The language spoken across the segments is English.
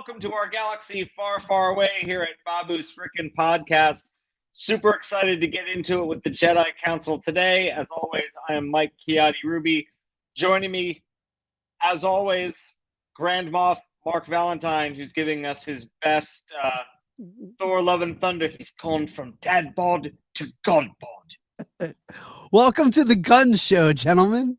welcome to our galaxy far, far away here at Babu's Frikin podcast. Super excited to get into it with the Jedi Council today. As always, I am Mike Chiatti Ruby. Joining me, as always, Grand Moff Mark Valentine, who's giving us his best Thor Love and Thunder. He's gone from dad bod to god bod. Welcome to the gun show, gentlemen.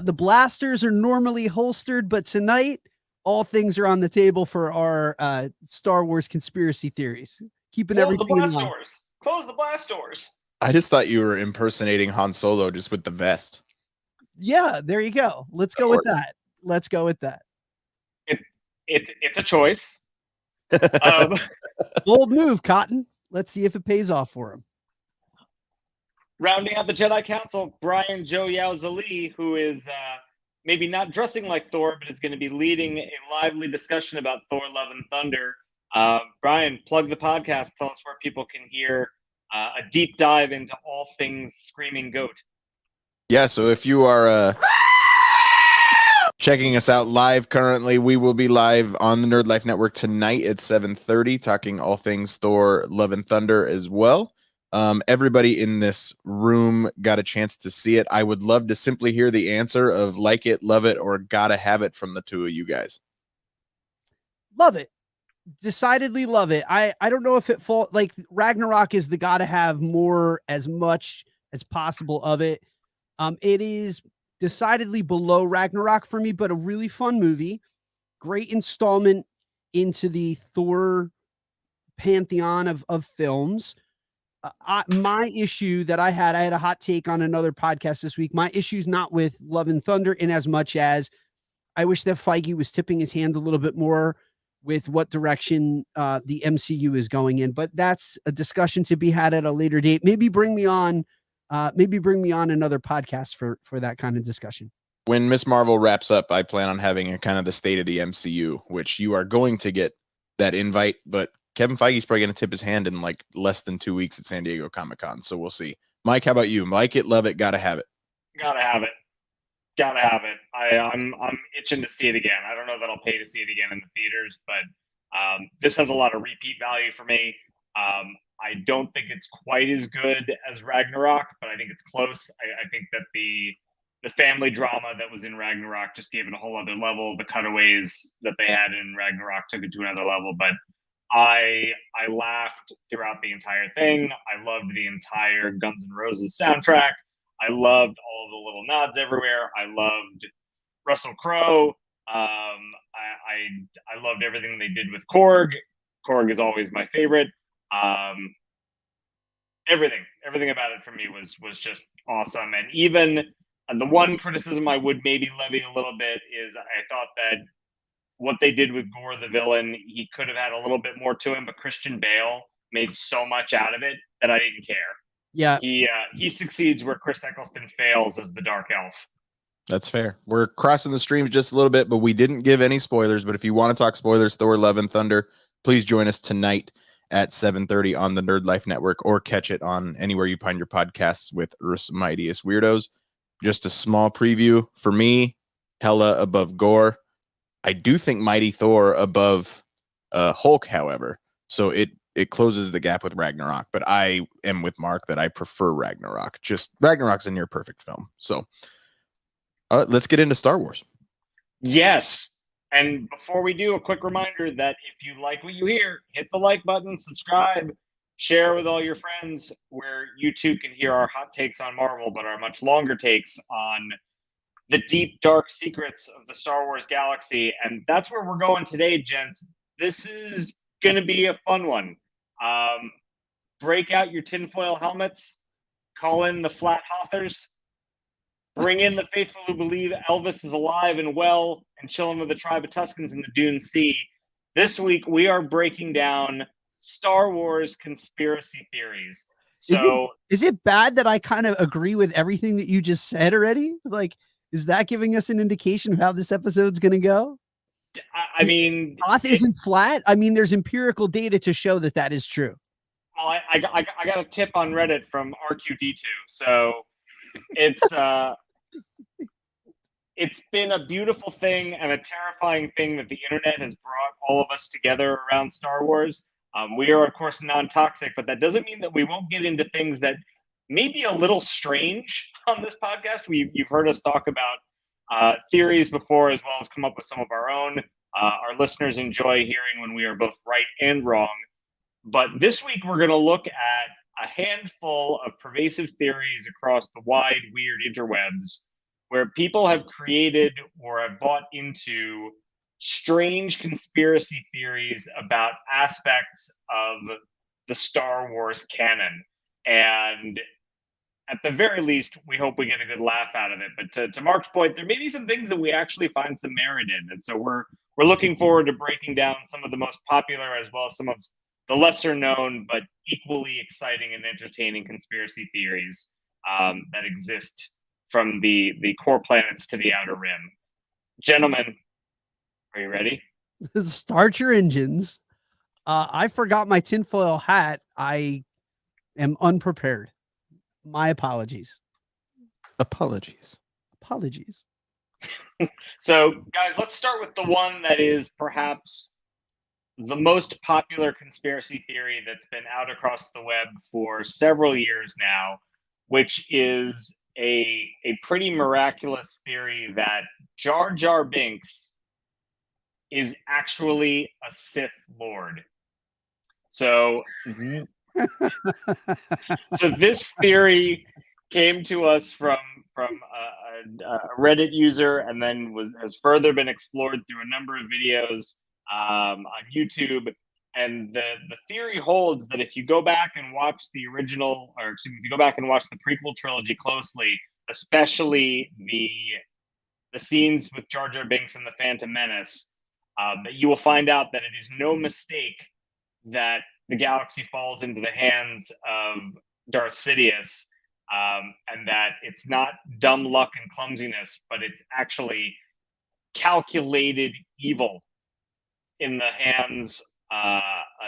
The blasters are normally holstered, but tonight all things are on the table for our Star Wars conspiracy theories. Keeping everything in line. Close the blast doors. I just thought you were impersonating Han Solo just with the vest. Yeah, there you go. Let's go with that. Let's go with that. It's a choice. Bold move, Cotton. Let's see if it pays off for him. Rounding out the Jedi Council, Brian Joe Yaozali, who is maybe not dressing like Thor, but is going to be leading a lively discussion about Thor Love and Thunder. Brian, plug the podcast. Tell us where people can hear a deep dive into all things Screaming Goat. Yeah, so if you are checking us out live currently, we will be live on the Nerd Life Network tonight at 7:30, talking all things Thor Love and Thunder as well. Everybody in this room got a chance to see it. I would love to simply hear the answer of like it, love it, or gotta have it from the two of you guys. Love it. Decidedly love it. I don't know if it fall like Ragnarok is the gotta have more as much as possible of it. It is decidedly below Ragnarok for me, but a really fun movie. Great installment into the Thor pantheon of films. My issue that I had a hot take on another podcast this week. My issue is not with Love and Thunder in as much as I wish that Feige was tipping his hand a little bit more with what direction the MCU is going in. But that's a discussion to be had at a later date. Maybe bring me on another podcast for that kind of discussion. When Miss Marvel wraps up, I plan on having a kind of the state of the MCU, which you are going to get that invite, but Kevin Feige's probably going to tip his hand in like less than 2 weeks at San Diego Comic-Con. So we'll see. Mike, how about you? Like it, love it, gotta have it. Gotta have it. Gotta have it. I'm itching to see it again. I don't know that I'll pay to see it again in the theaters, but this has a lot of repeat value for me. I don't think it's quite as good as Ragnarok, but I think it's close. I think that the family drama that was in Ragnarok just gave it a whole other level. The cutaways that they had in Ragnarok took it to another level, but I laughed throughout the entire thing. I loved the entire Guns N' Roses soundtrack. I loved all the little nods everywhere. I loved Russell Crowe. I loved everything they did with Korg. Korg is always my favorite. Everything about it for me was just awesome. And even the one criticism I would maybe levy a little bit is I thought that what they did with Gore the villain, he could have had a little bit more to him, but Christian Bale made so much out of it that I didn't care. Yeah, he succeeds where Chris Eccleston fails as the Dark Elf. That's fair. We're crossing the streams just a little bit, but we didn't give any spoilers. But if you want to talk spoilers, Thor Love and Thunder, please join us tonight at 7:30 on the Nerd Life Network, or catch it on anywhere you find your podcasts with Earth's Mightiest Weirdos. Just a small preview for me, Hela above Gore. I do think Mighty Thor above Hulk, however, so it closes the gap with Ragnarok, but I am with Mark that I prefer Ragnarok. Just Ragnarok's a near perfect film. So let's get into Star Wars. Yes. And before we do, a quick reminder that if you like what you hear, hit the like button, subscribe, share with all your friends, where you too can hear our hot takes on Marvel, but our much longer takes on the deep, dark secrets of the Star Wars galaxy. And that's where we're going today, gents. This is going to be a fun one. Break out your tinfoil helmets, call in the Flat Hothers, bring in the faithful who believe Elvis is alive and well and chilling with the tribe of Tuscans in the Dune Sea. This week, we are breaking down Star Wars conspiracy theories. So, is it bad that I kind of agree with everything that you just said already? Like, is that giving us an indication of how this episode's going to go? I mean, Hoth isn't flat. I mean, there's empirical data to show that is true. Well, I got a tip on Reddit from RQD2, so it's it's been a beautiful thing and a terrifying thing that the internet has brought all of us together around Star Wars. We are, of course, non-toxic, but that doesn't mean that we won't get into things that may be a little strange on this podcast. You've heard us talk about theories before, as well as come up with some of our own. Our listeners enjoy hearing when we are both right and wrong. But this week, we're going to look at a handful of pervasive theories across the wide, weird interwebs where people have created or have bought into strange conspiracy theories about aspects of the Star Wars canon. And at the very least, we hope we get a good laugh out of it. But to Mark's point, there may be some things that we actually find some merit in. And so we're looking forward to breaking down some of the most popular as well as some of the lesser known but equally exciting and entertaining conspiracy theories that exist from the core planets to the outer rim. Gentlemen, are you ready? Start your engines. I forgot my tinfoil hat. I am unprepared. My apologies. Apologies. Apologies. So, guys, let's start with the one that is perhaps the most popular conspiracy theory that's been out across the web for several years now, which is a pretty miraculous theory that Jar Jar Binks is actually a Sith Lord. So, so this theory came to us from a Reddit user, and then has further been explored through a number of videos on YouTube. And the theory holds that if you go back and watch the original, or excuse me, if you go back and watch the prequel trilogy closely, especially the scenes with Jar Jar Binks and the Phantom Menace, that you will find out that it is no mistake that the galaxy falls into the hands of Darth Sidious, and that it's not dumb luck and clumsiness, but it's actually calculated evil in the hands,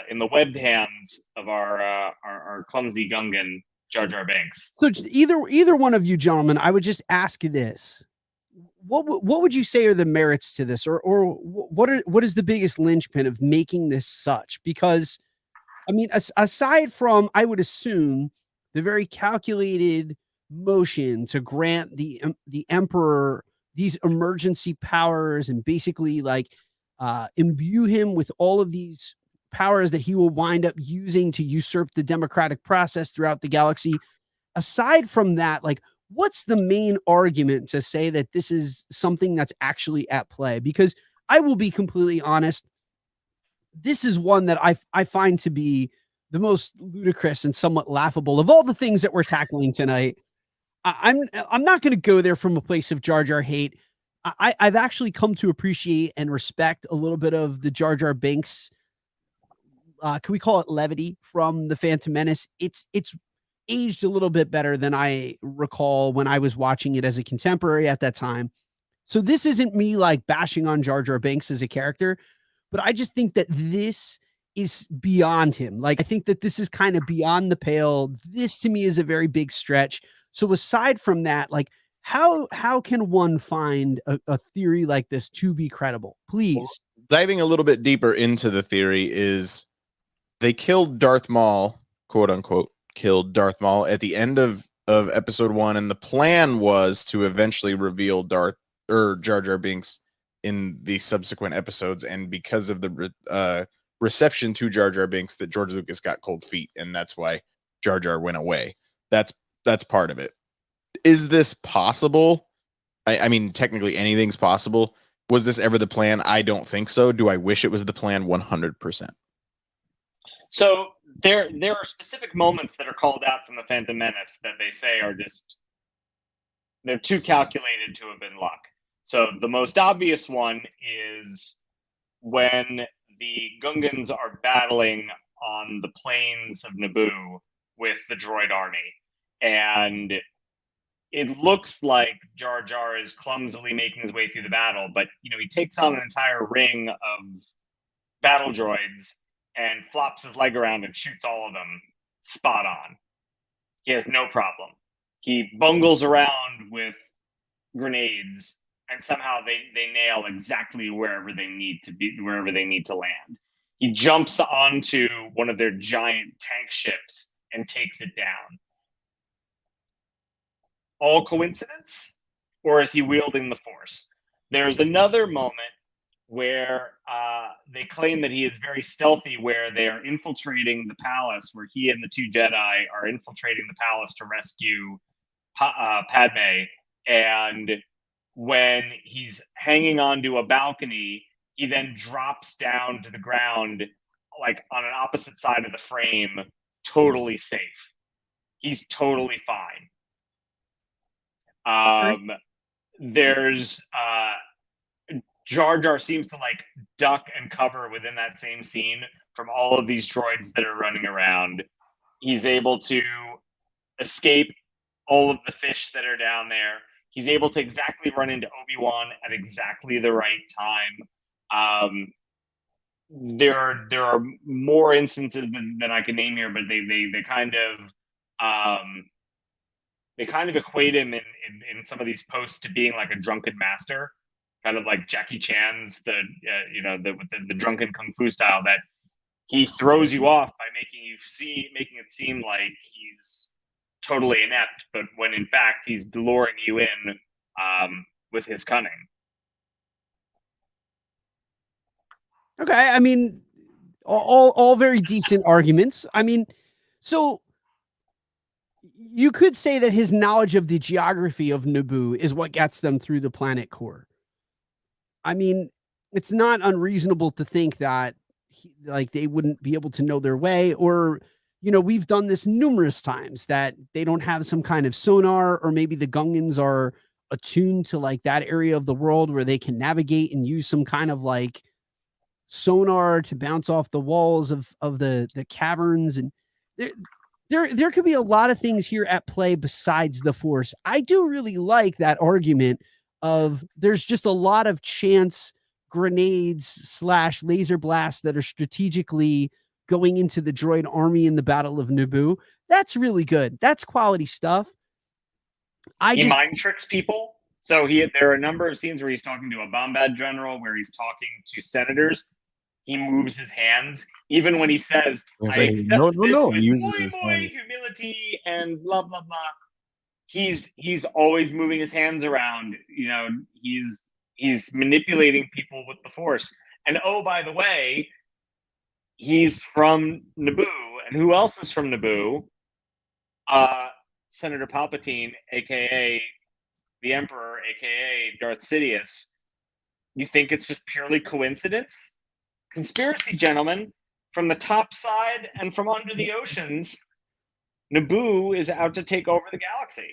in the webbed hands of our clumsy Gungan Jar Jar Binks. So either one of you gentlemen, I would just ask this: what would you say are the merits to this, or what is the biggest linchpin of making this such? Because I mean, aside from, I would assume, the very calculated motion to grant the emperor these emergency powers and basically like imbue him with all of these powers that he will wind up using to usurp the democratic process throughout the galaxy. Aside from that, like, what's the main argument to say that this is something that's actually at play? Because I will be completely honest, this is one that I find to be the most ludicrous and somewhat laughable of all the things that we're tackling tonight. I'm not going to go there from a place of Jar Jar hate. I've actually come to appreciate and respect a little bit of the Jar Jar Binks. Can we call it levity from the Phantom Menace? It's aged a little bit better than I recall when I was watching it as a contemporary at that time. So this isn't me like bashing on Jar Jar Binks as a character, but I just think that this is beyond him. Like, I think that this is kind of beyond the pale. This to me is a very big stretch. So aside from that, like, how can one find a theory like this to be credible? Please. Diving a little bit deeper into the theory is they killed Darth Maul, quote unquote, killed Darth Maul at the end of episode 1, and the plan was to eventually reveal Jar Jar Binks in the subsequent episodes. And because of the reception to Jar Jar Binks, that George Lucas got cold feet, and that's why Jar Jar went away. That's part of it. Is this possible? I mean, technically anything's possible. Was this ever the plan? I don't think so. Do I wish it was the plan? 100%. So there are specific moments that are called out from the Phantom Menace that they say are just, they're too calculated to have been luck. So the most obvious one is when the Gungans are battling on the plains of Naboo with the droid army, and it looks like Jar Jar is clumsily making his way through the battle, but he takes on an entire ring of battle droids and flops his leg around and shoots all of them spot on. He has no problem. He bungles around with grenades and somehow they nail exactly wherever they need to land. He jumps onto one of their giant tank ships and takes it down. All coincidence, or is he wielding the Force? There's another moment where they claim that he is very stealthy, where they are infiltrating the palace, where he and the two Jedi are infiltrating the palace to rescue Padme. And when he's hanging onto a balcony, he then drops down to the ground, like on an opposite side of the frame, totally safe. He's totally fine. There's Jar Jar seems to like duck and cover within that same scene from all of these droids that are running around. He's able to escape all of the fish that are down there. He's able to exactly run into Obi-Wan at exactly the right time. There are more instances than I can name here, but they kind of equate him in some of these posts to being like a drunken master, kind of like Jackie Chan's the drunken kung fu style, that he throws you off by making it seem like he's totally inept, but when in fact he's luring you in with his cunning. Okay, I mean, all very decent arguments. I mean, so you could say that his knowledge of the geography of Naboo is what gets them through the planet core. I mean, it's not unreasonable to think that like they wouldn't be able to know their way, or we've done this numerous times, that they don't have some kind of sonar, or maybe the Gungans are attuned to like that area of the world where they can navigate and use some kind of like sonar to bounce off the walls of the caverns. And there could be a lot of things here at play besides the Force. I do really like that argument of there's just a lot of chance grenades / laser blasts that are strategically going into the droid army in the Battle of Naboo. That's really good. That's quality stuff. He mind tricks people. So there are a number of scenes where he's talking to a Bombad general, where he's talking to senators. He moves his hands, even when he says, "I accept no, this with he uses his hands. humility and blah blah blah." He's always moving his hands around. He's manipulating people with the Force. And oh, by the way, he's from Naboo. And who else is from Naboo? Senator Palpatine, aka the Emperor, aka Darth Sidious. You think it's just purely coincidence? Conspiracy, gentlemen, from the top side and from under the oceans, Naboo is out to take over the galaxy.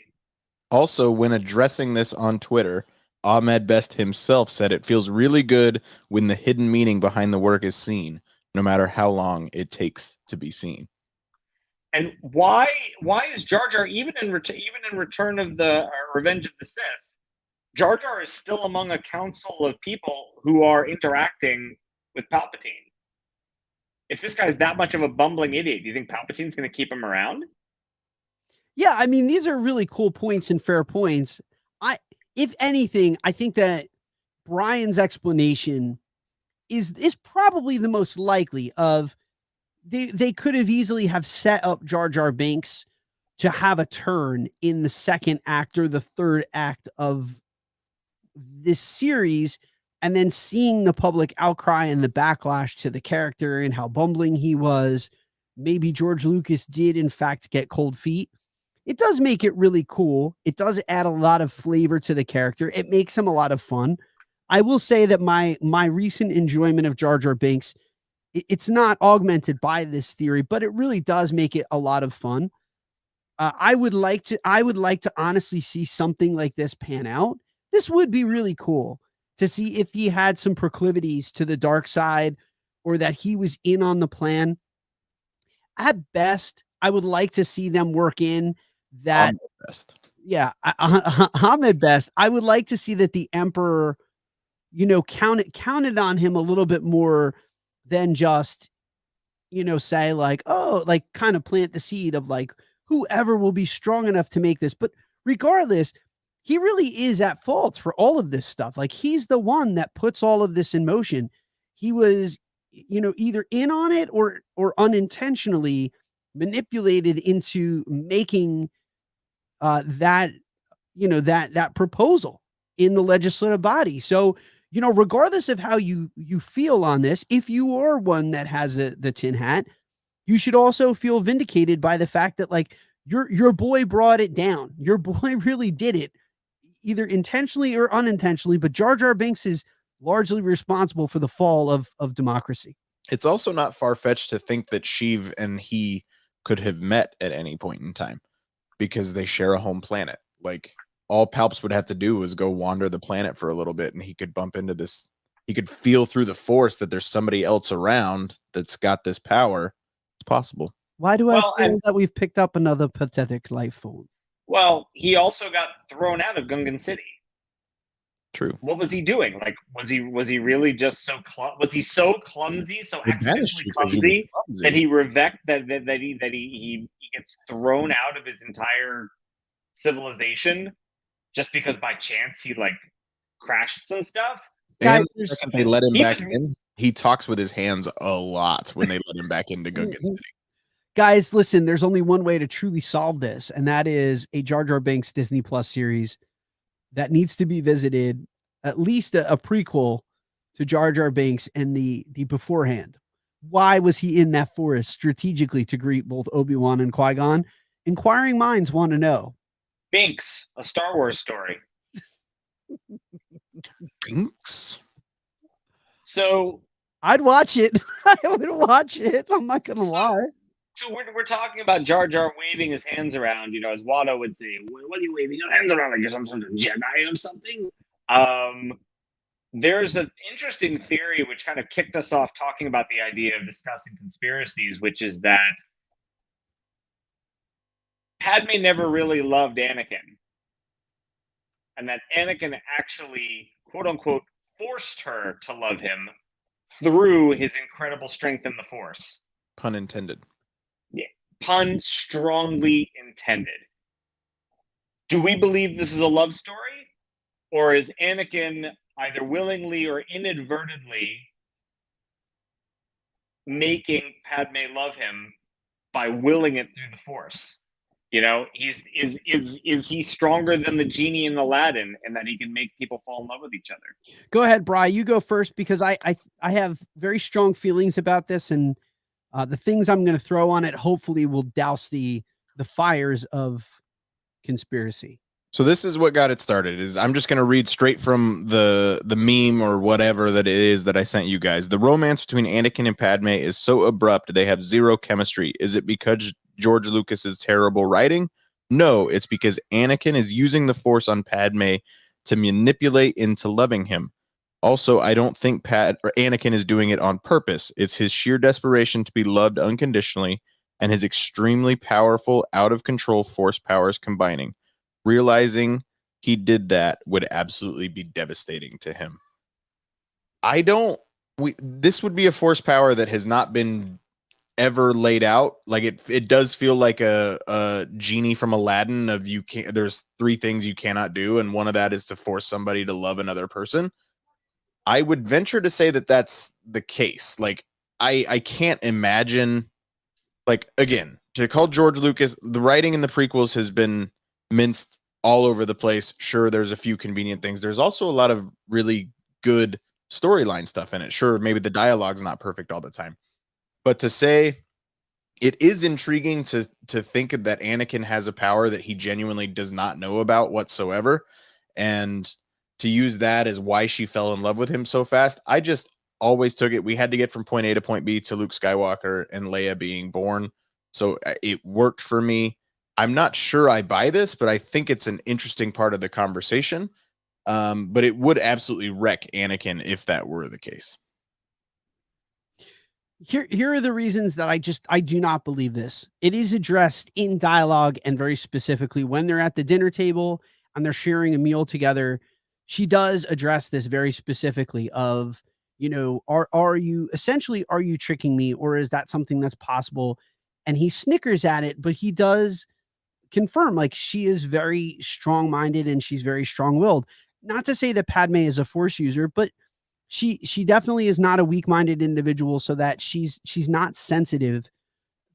Also, when addressing this on Twitter, Ahmed Best himself said it feels really good when the hidden meaning behind the work is seen, no matter how long it takes to be seen. And why is Jar Jar, even in Return of the Revenge of the Sith, Jar Jar is still among a council of people who are interacting with Palpatine? If this guy's that much of a bumbling idiot, do you think Palpatine's going to keep him around? Yeah, I mean, these are really cool points and fair points. If anything, I think that Brian's explanation is probably the most likely of they could have easily have set up Jar Jar Binks to have a turn in the second act or the third act of this series, and then seeing the public outcry and the backlash to the character and how bumbling he was, maybe George Lucas did in fact get cold feet. It does make it really cool. It does add a lot of flavor to the character. It makes him a lot of fun. I will say that my recent enjoyment of Jar Jar Binks, it's not augmented by this theory, but it really does make it a lot of fun. I would like to honestly see something like this pan out. This would be really cool to see if he had some proclivities to the dark side, or that he was in on the plan. At best, I would like to see them work in that. Ahmed Best. I would like to see that the Emperor, counted on him a little bit more than just, say like, oh, like kind of plant the seed of like, whoever will be strong enough to make this. But regardless, he really is at fault for all of this stuff. Like, he's the one that puts all of this in motion. He was, either in on it or unintentionally manipulated into making that that proposal in the legislative body. So, regardless of how you feel on this, if you are one that has the tin hat, you should also feel vindicated by the fact that, like, your boy brought it down. Your boy really did it, either intentionally or unintentionally. But Jar Jar Binks is largely responsible for the fall of democracy. It's also not far-fetched to think that Sheev and he could have met at any point in time because they share a home planet. Like, all Palps would have to do was go wander the planet for a little bit, and he could bump into this. He could feel through the Force that there's somebody else around that's got this power. It's possible. Why do I feel that we've picked up another pathetic life form? Well, he also got thrown out of Gungan City. True. What was he doing? Like, was he really just so was he so clumsy, so accidentally clumsy that he he gets thrown out of his entire civilization just because by chance he like crashed some stuff? And the second they let him back in, he talks with his hands a lot when they let him back into Gungan City. Guys, listen, there's only one way to truly solve this, and that is a Jar Jar Binks Disney Plus series that needs to be visited, at least a prequel to Jar Jar Binks and the beforehand. Why was he in that forest strategically to greet both Obi-Wan and Qui-Gon? Inquiring minds want to know. Binks, a Star Wars story. Binks? So I'd watch it. I would watch it. I'm not gonna lie. So we're talking about Jar Jar waving his hands around, as Watto would say. What are you waving your hands around like you're some sort of Jedi or something? There's an interesting theory which kind of kicked us off talking about the idea of discussing conspiracies, which is that Padme never really loved Anakin, and that Anakin actually, quote unquote, forced her to love him through his incredible strength in the Force. Pun intended. Yeah, pun strongly intended. Do we believe this is a love story? Or is Anakin either willingly or inadvertently making Padme love him by willing it through the Force? Is he stronger than the genie in Aladdin and that he can make people fall in love with each other? Go ahead, Bri. You go first, because I have very strong feelings about this, and the things I'm going to throw on it hopefully will douse the fires of conspiracy. So this is what got it started. Is I'm just going to read straight from the meme or whatever that it is that I sent you guys. The romance between Anakin and Padme is so abrupt they have zero chemistry. Is it because George Lucas's terrible writing? No, it's because Anakin is using the Force on Padme to manipulate into loving him. Also, I don't think Anakin is doing it on purpose. It's his sheer desperation to be loved unconditionally and his extremely powerful, out of control Force powers combining. Realizing he did that would absolutely be devastating to him. This would be a Force power that has not been ever laid out. Like it does feel like a genie from Aladdin of there's 3 things you cannot do, and one of that is to force somebody to love another person. I would venture to say that that's the case. Like I can't imagine, like, again, to call George Lucas, the writing in the prequels has been minced all over the place. Sure, there's a few convenient things. There's also a lot of really good storyline stuff in it. Sure, maybe the dialogue's not perfect all the time. But to say it is intriguing to think that Anakin has a power that he genuinely does not know about whatsoever, and to use that as why she fell in love with him so fast. I just always took it. We had to get from point A to point B to Luke Skywalker and Leia being born. So it worked for me. I'm not sure I buy this, but I think it's an interesting part of the conversation. But it would absolutely wreck Anakin if that were the case. Here are the reasons that I do not believe this. It is addressed in dialogue, and very specifically when they're at the dinner table and they're sharing a meal together. She does address this very specifically of, are you tricking me, or is that something that's possible? And he snickers at it, but he does confirm, like, she is very strong-minded and she's very strong-willed. Not to say that Padme is a Force user, but she definitely is not a weak-minded individual, so that she's not sensitive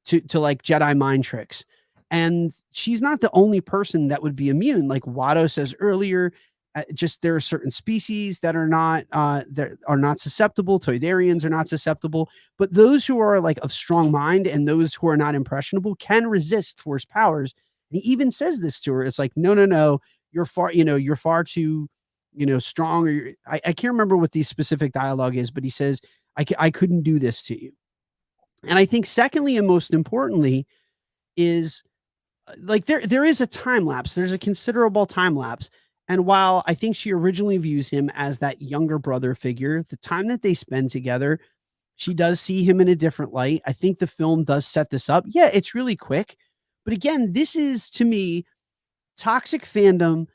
to like Jedi mind tricks. And she's not the only person that would be immune. Like Watto says earlier, just there are certain species that are not susceptible. Toydarians are not susceptible, but those who are like of strong mind and those who are not impressionable can resist Force powers. And he even says this to her. It's like, no, no, no, you're far too, strong. Or I can't remember what the specific dialogue is, but he says, I couldn't do this to you. And I think secondly, and most importantly, is like there is a time lapse. There's a considerable time lapse. And while I think she originally views him as that younger brother figure, the time that they spend together, she does see him in a different light. I think the film does set this up. Yeah, it's really quick. But again, this is to me toxic fandom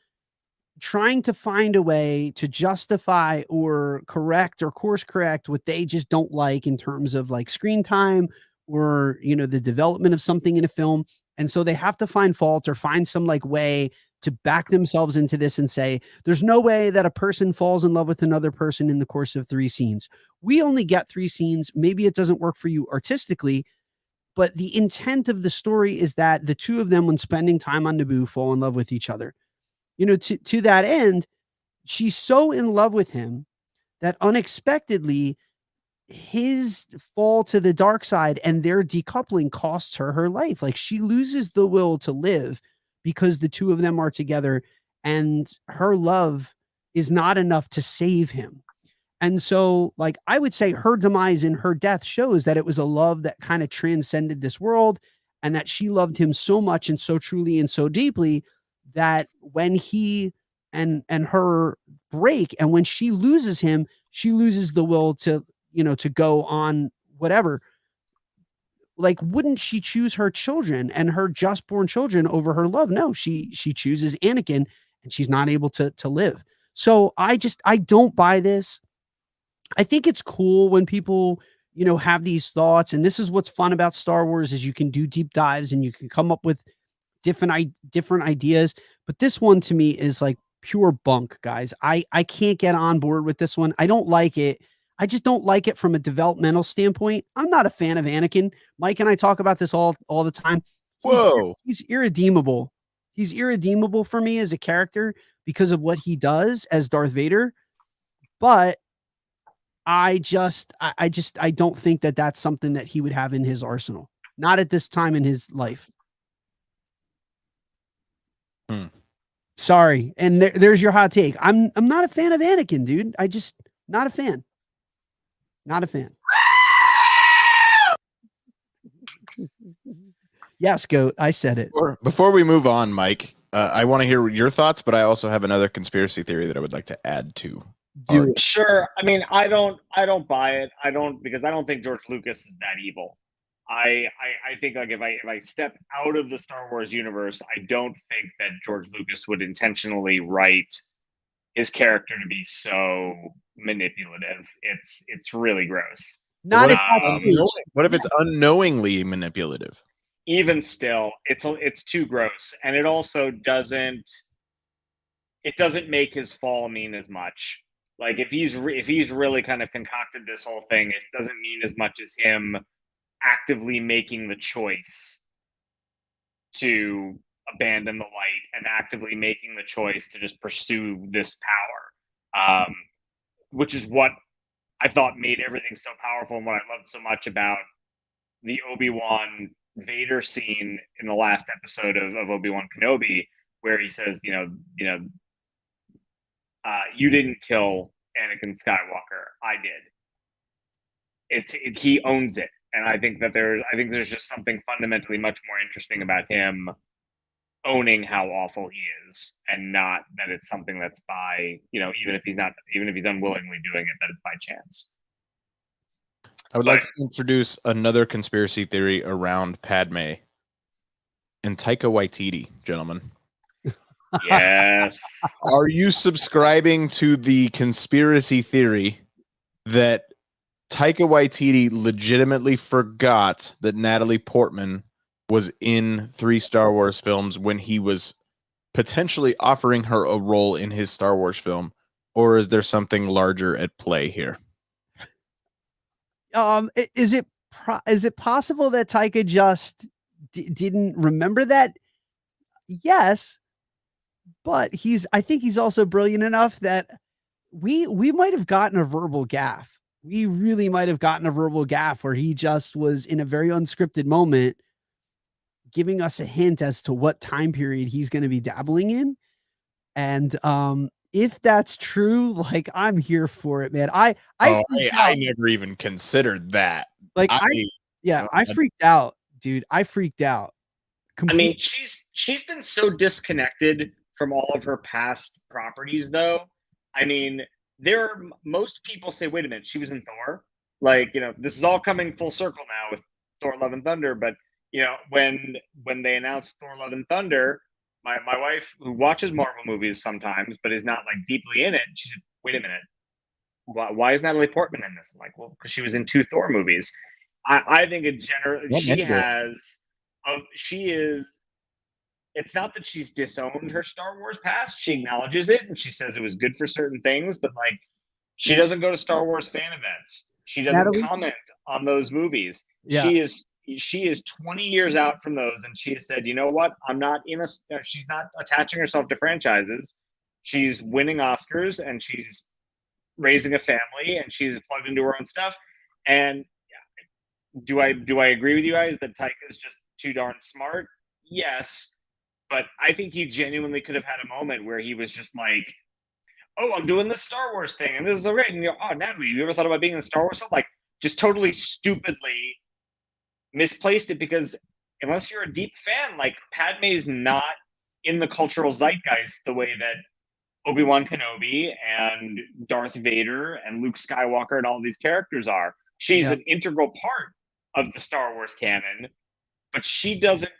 trying to find a way to justify or correct or course correct what they just don't like in terms of like screen time or the development of something in a film. And so they have to find fault or find some like way to back themselves into this and say there's no way that a person falls in love with another person in the course of 3 scenes. We only get 3 scenes. Maybe it doesn't work for you artistically, but the intent of the story is that the two of them, when spending time on Naboo, fall in love with each other. To that end, she's so in love with him that unexpectedly his fall to the dark side and their decoupling costs her life. Like she loses the will to live because the two of them are together and her love is not enough to save him. And so, like, I would say her demise and her death shows that it was a love that kind of transcended this world and that she loved him so much and so truly and so deeply that when he and her break and when she loses him, she loses the will to, to go on whatever. Like, wouldn't she choose her children and her just born children over her love? No, she chooses Anakin and she's not able to live. So I don't buy this. I think it's cool when people, have these thoughts. And this is what's fun about Star Wars is you can do deep dives and you can come up with different ideas. But this one to me is like pure bunk, guys. I can't get on board with this one. I don't like it. I just don't like it from a developmental standpoint. I'm not a fan of Anakin. Mike and I talk about this all the time. He's irredeemable. He's irredeemable for me as a character because of what he does as Darth Vader. But I don't think that that's something that he would have in his arsenal. Not at this time in his life. Sorry. And there's your hot take. I'm not a fan of Anakin, dude. Not a fan. Not a fan. Yes, Goat. I said it. Before we move on, Mike, I want to hear your thoughts, but I also have another conspiracy theory that I would like to add to. Sure. I mean, I don't buy it. Because I don't think George Lucas is that evil. I think like if I step out of the Star Wars universe, I don't think that George Lucas would intentionally write his character to be so manipulative. It's really gross. Not what if it's unknowingly manipulative? Even still, it's too gross, and it also doesn't make his fall mean as much. Like if he's really kind of concocted this whole thing, it doesn't mean as much as him actively making the choice to abandon the light and actively making the choice to just pursue this power, which is what I thought made everything so powerful and what I loved so much about the Obi-Wan Vader scene in the last episode of Obi-Wan Kenobi, where he says, you didn't kill Anakin Skywalker, I did. He owns it. And I think there's just something fundamentally much more interesting about him owning how awful he is, and not that it's something that's by, even if he's unwillingly doing it, that it's by chance. I would like to introduce another conspiracy theory around Padme and Taika Waititi, gentlemen. Yes. Are you subscribing to the conspiracy theory that Taika Waititi legitimately forgot that Natalie Portman was in 3 Star Wars films when he was potentially offering her a role in his Star Wars film, or is there something larger at play here? Is it possible that Taika just didn't remember that? Yes, but I think he's also brilliant enough that we might have gotten a verbal gaffe. We really might have gotten a verbal gaffe where he just was in a very unscripted moment giving us a hint as to what time period he's going to be dabbling in. And if that's true, like I'm here for it, man. I freaked I out. never even considered that. Like I freaked out, dude. I freaked out. I mean, she's been so disconnected from all of her past properties, though. I mean, most people say, "Wait a minute, she was in Thor." Like, this is all coming full circle now with Thor: Love and Thunder. But when they announced Thor: Love and Thunder, my wife, who watches Marvel movies sometimes but is not like deeply in it, she said, "Wait a minute, why is Natalie Portman in this?" I'm like, well, because she was in 2 Thor movies. I think in general, she is. It's not that she's disowned her Star Wars past. She acknowledges it and she says it was good for certain things, but like she doesn't go to Star Wars fan events. She doesn't Natalie? comment on those movies. Yeah. She is 20 years out from those, and she has said, you know what? I'm not in a. She's not attaching herself to franchises. She's winning Oscars and she's raising a family and she's plugged into her own stuff. And do I agree with you guys that Taika is just too darn smart? Yes, but I think he genuinely could have had a moment where he was just like, "Oh, I'm doing the Star Wars thing, and this is so great." And "Oh, Natalie, you ever thought about being in a Star Wars film?" Like, just totally stupidly misplaced it, because unless you're a deep fan, like Padme's not in the cultural zeitgeist the way that Obi-Wan Kenobi and Darth Vader and Luke Skywalker and all these characters are. She's an integral part of the Star Wars canon, but she doesn't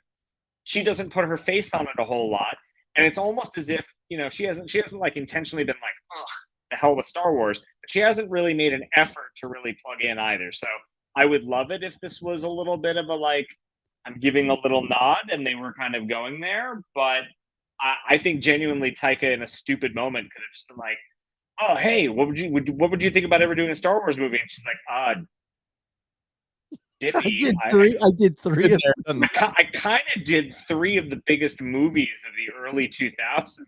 put her face on it a whole lot. And it's almost as if, she hasn't like intentionally been like, "Ugh, the hell with Star Wars," but she hasn't really made an effort to really plug in either. So I would love it if this was a little bit of a like, I'm giving a little nod and they were kind of going there, but I think genuinely Taika in a stupid moment could have just been like, "Oh, hey, what would you think about ever doing a Star Wars movie?" And she's like, Dippy, I did three of them. I kind of did 3 of the biggest movies of the early 2000s.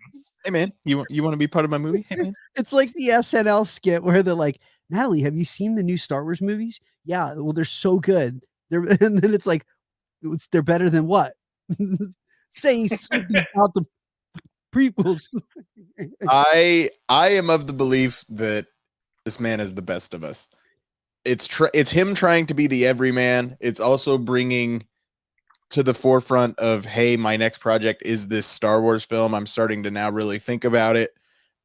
Hey man, you want to be part of my movie? Hey man. It's like the SNL skit where they're like, "Natalie, have you seen the new Star Wars movies?" "Yeah, well, they're so good." And then it's like, they're better than what? Saying something about the prequels. I am of the belief that this man is the best of us. It's him trying to be the everyman. It's also bringing to the forefront of, hey, my next project is this Star Wars film. I'm starting to now really think about it.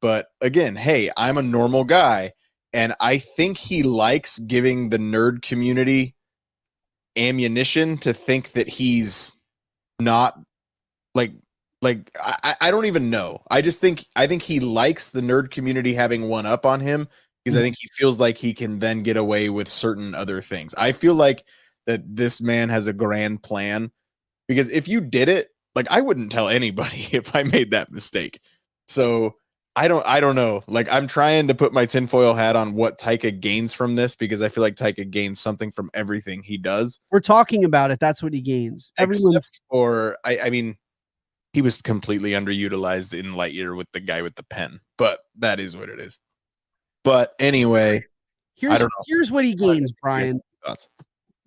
But again, hey, I'm a normal guy, and I think he likes giving the nerd community ammunition to think that he's not like I don't even know. I think he likes the nerd community having one up on him, because I think he feels like he can then get away with certain other things. I feel like that this man has a grand plan, because if you did it, like, I wouldn't tell anybody if I made that mistake. So I don't know. Like, I'm trying to put my tinfoil hat on what Taika gains from this, because I feel like Taika gains something from everything he does. We're talking about it. That's what he gains. I mean, he was completely underutilized in Lightyear with the guy with the pen, but that is what it is. But anyway, here's what he gains, Brian.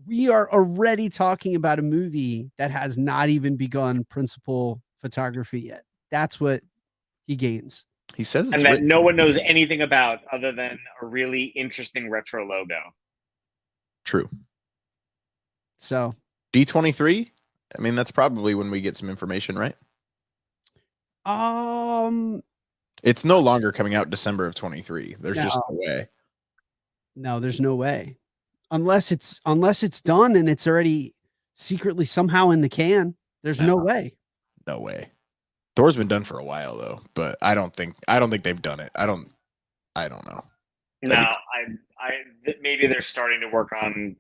We are already talking about a movie that has not even begun principal photography yet. That's what he gains. He says, and that no one knows anything about other than a really interesting retro logo. True. So D23, I mean, that's probably when we get some information, right? It's no longer coming out December of 23. There's just no way. No, there's no way. Unless it's done and it's already secretly somehow in the can. There's no way. No way. Thor's been done for a while though, but I don't think they've done it. I don't know. No, maybe they're starting to work on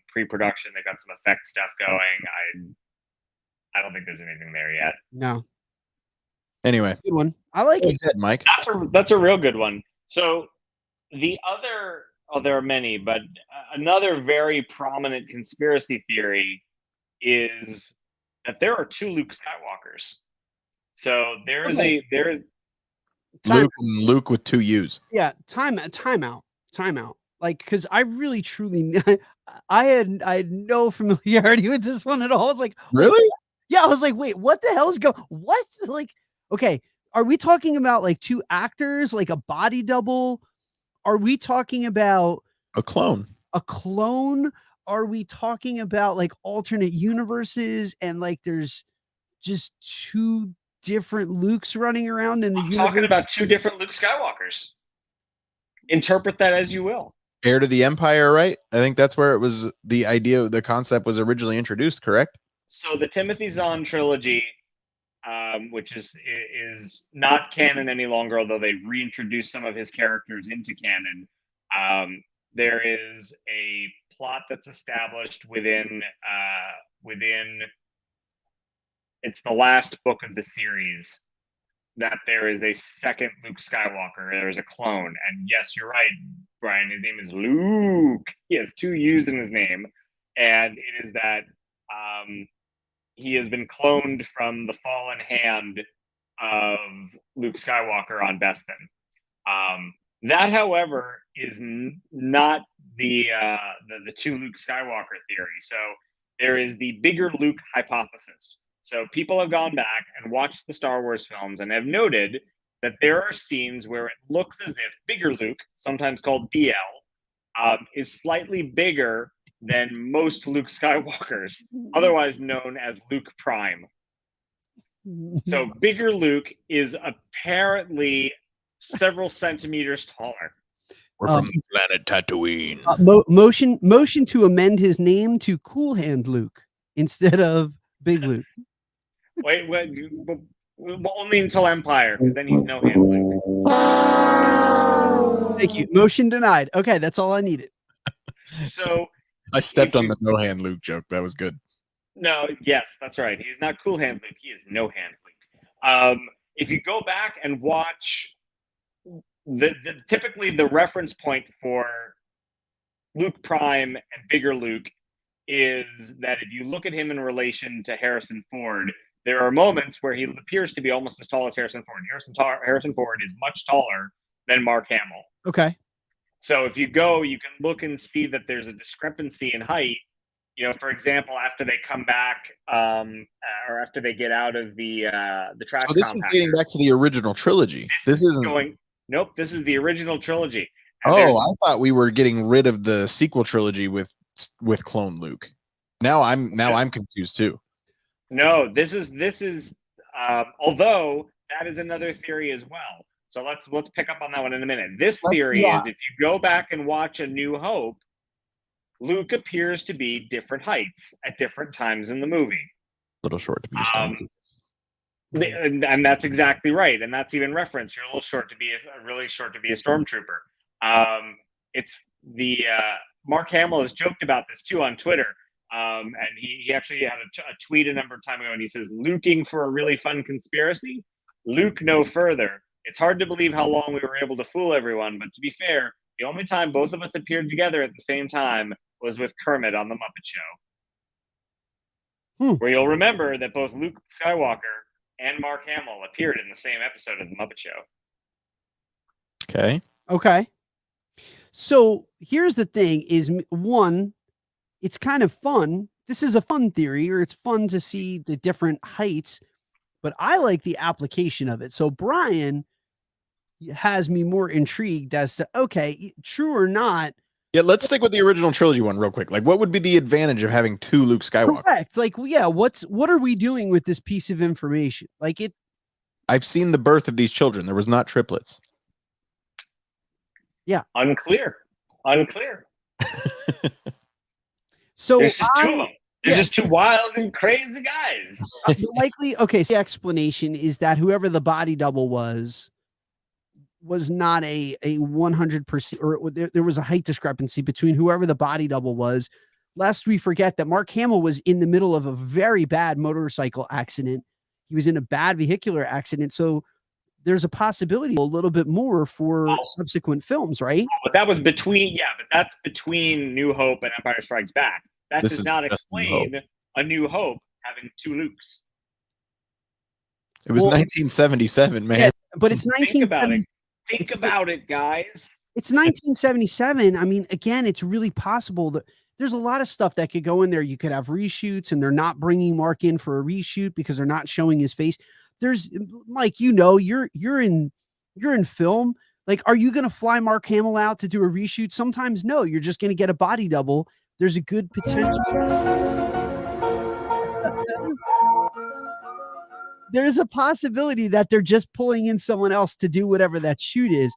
pre-production. They got some effect stuff going. I don't think there's anything there yet. No, Anyway, it's a good one. I like go it. ahead, Mike. That's a real good one. So the other, oh, there are many, but another very prominent conspiracy theory is that there are 2 Luke Skywalkers. So there is Okay. Luke and Luke with 2 U's. Yeah, time out. Like, because I really truly, I had no familiarity with this one at all. I was like, wait, Really? yeah, I was like, wait, what the hell is going? What? Like, okay, are we talking about like 2 actors, like a body double? Are we talking about A clone. a clone? Are we talking about like alternate universes and like there's just 2 different Lukes running around in the universe? talking about 2 different Luke Skywalkers. Interpret that as you will. Heir to the Empire, right? I think that's where it was. The idea, the concept was originally introduced, correct? So the Timothy Zahn trilogy, which is not canon any longer, although they reintroduced some of his characters into canon. There is a plot that's established within it's the last book of the series, that there is a second Luke Skywalker. There is a clone, and yes, you're right, Brian. His name is Luke. He has 2 U's in his name, and it is that he has been cloned from the fallen hand of Luke Skywalker on Bespin. That, however, is not the 2 Luke Skywalker theory. So there is the bigger Luke hypothesis. So people have gone back and watched the Star Wars films and have noted that there are scenes where it looks as if bigger Luke, sometimes called BL, is slightly bigger than most Luke Skywalkers, otherwise known as Luke Prime. So bigger Luke is apparently several centimeters taller. We're from the planet Tatooine. Motion to amend his name to Cool Hand Luke instead of Big Luke. Wait, only until Empire, because then he's no hand Luke. Thank you. Motion denied. Okay, that's all I needed. So I stepped on the no hand Luke joke. That was good. no, yes, that's right. He's not cool hand Luke. He is no hand Luke. If you go back and watch typically the reference point for Luke Prime and bigger Luke is that if you look at him in relation to Harrison Ford, there are moments where he appears to be almost as tall as Harrison Ford. Harrison Ford is much taller than Mark Hamill. Okay. So if you go, you can look and see that there's a discrepancy in height. You know, for example, after they come back, or after they get out of the trash. So this is dating back to the original trilogy. This isn't going. Nope, this is the original trilogy. And I thought we were getting rid of the sequel trilogy with clone Luke. Now I'm confused too. No, this is although that is another theory as well. So let's pick up on that one in a minute. This theory is if you go back and watch A New Hope, Luke appears to be different heights at different times in the movie. A little short to be a and that's exactly right. And that's even referenced. You're a little short to be really short to be a stormtrooper. It's the Mark Hamill has joked about this too on Twitter. And he actually had a tweet a number of time ago, and he says, "Luking for a really fun conspiracy? Luke no further. It's hard to believe how long we were able to fool everyone, but to be fair, the only time both of us appeared together at the same time was with Kermit on The Muppet Show." Where you'll remember that both Luke Skywalker and Mark Hamill appeared in the same episode of The Muppet Show. Okay. So here's the thing is, one, it's kind of fun. This is a fun theory, or it's fun to see the different heights, but I like the application of it. So Brian has me more intrigued as to, okay, true or not. Yeah, let's stick with the original trilogy one real quick. Like, what would be the advantage of having 2 Luke Skywalker? Correct. Like, yeah, what are we doing with this piece of information? Like it. I've seen the birth of these children. There was not triplets. Yeah. Unclear. So there's just 2 of them. They're just 2 wild and crazy guys. Likely, okay. So the explanation is that whoever the body double was not a 100%, or there was a height discrepancy between whoever the body double was lest we forget that Mark Hamill was in the middle of a very bad motorcycle accident. He was in a bad vehicular accident. So there's a possibility a little bit more for subsequent films, right? But that was between, but that's between New Hope and Empire Strikes Back. That does not explain A New Hope having 2 Lukes. It was 1977, man. Yes, but it's 1970. Think about it, guys. It's 1977. I mean, again, it's really possible that there's a lot of stuff that could go in there. You could have reshoots, and they're not bringing Mark in for a reshoot because they're not showing his face. There's, Mike, you're in film. Like, are you going to fly Mark Hamill out to do a reshoot? Sometimes no. You're just going to get a body double. There's a good potential. There's a possibility that they're just pulling in someone else to do whatever that shoot is.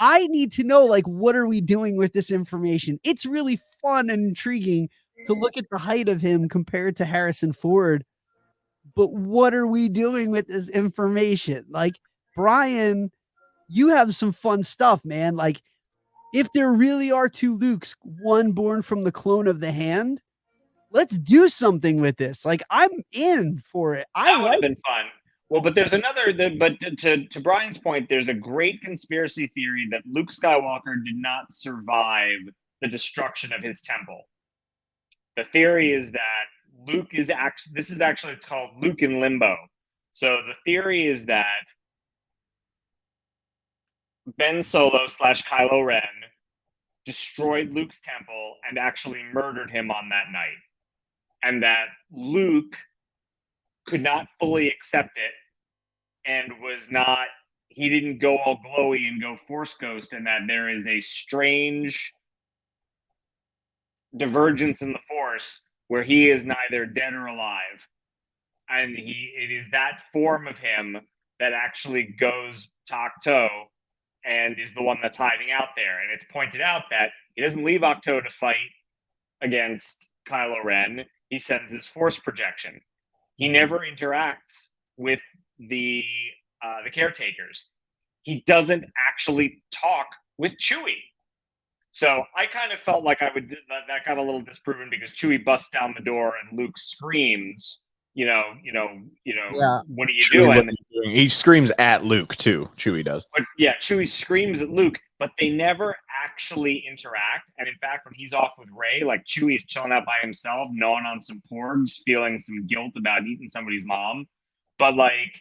I need to know, like, what are we doing with this information? It's really fun and intriguing to look at the height of him compared to Harrison Ford. But what are we doing with this information? Like, Brian, you have some fun stuff, man. Like, if there really are 2 Lukes, one born from the clone of the hand, let's do something with this. Like, I'm in for it. That would have been fun. Well, but there's another, but to Brian's point, there's a great conspiracy theory that Luke Skywalker did not survive the destruction of his temple. The theory is that Luke is actually, it's called Luke in Limbo. So the theory is that Ben Solo / Kylo Ren destroyed Luke's temple and actually murdered him on that night. And that Luke could not fully accept it and he didn't go all glowy and go Force Ghost, and that there is a strange divergence in the Force where he is neither dead or alive. And it is that form of him that actually goes Ahch-To and is the one that's hiding out there. And it's pointed out that he doesn't leave Ahch-To to fight against Kylo Ren. He sends his Force projection. He never interacts with the caretakers. He doesn't actually talk with Chewie. So I kind of felt like that got a little disproven because Chewie busts down the door and Luke screams, what are you doing? He screams at Luke too. Chewie does. But yeah, Chewie screams at Luke, but they never actually interact. And in fact, when he's off with Rey, like Chewie is chilling out by himself, gnawing on some porgs, feeling some guilt about eating somebody's mom. But like,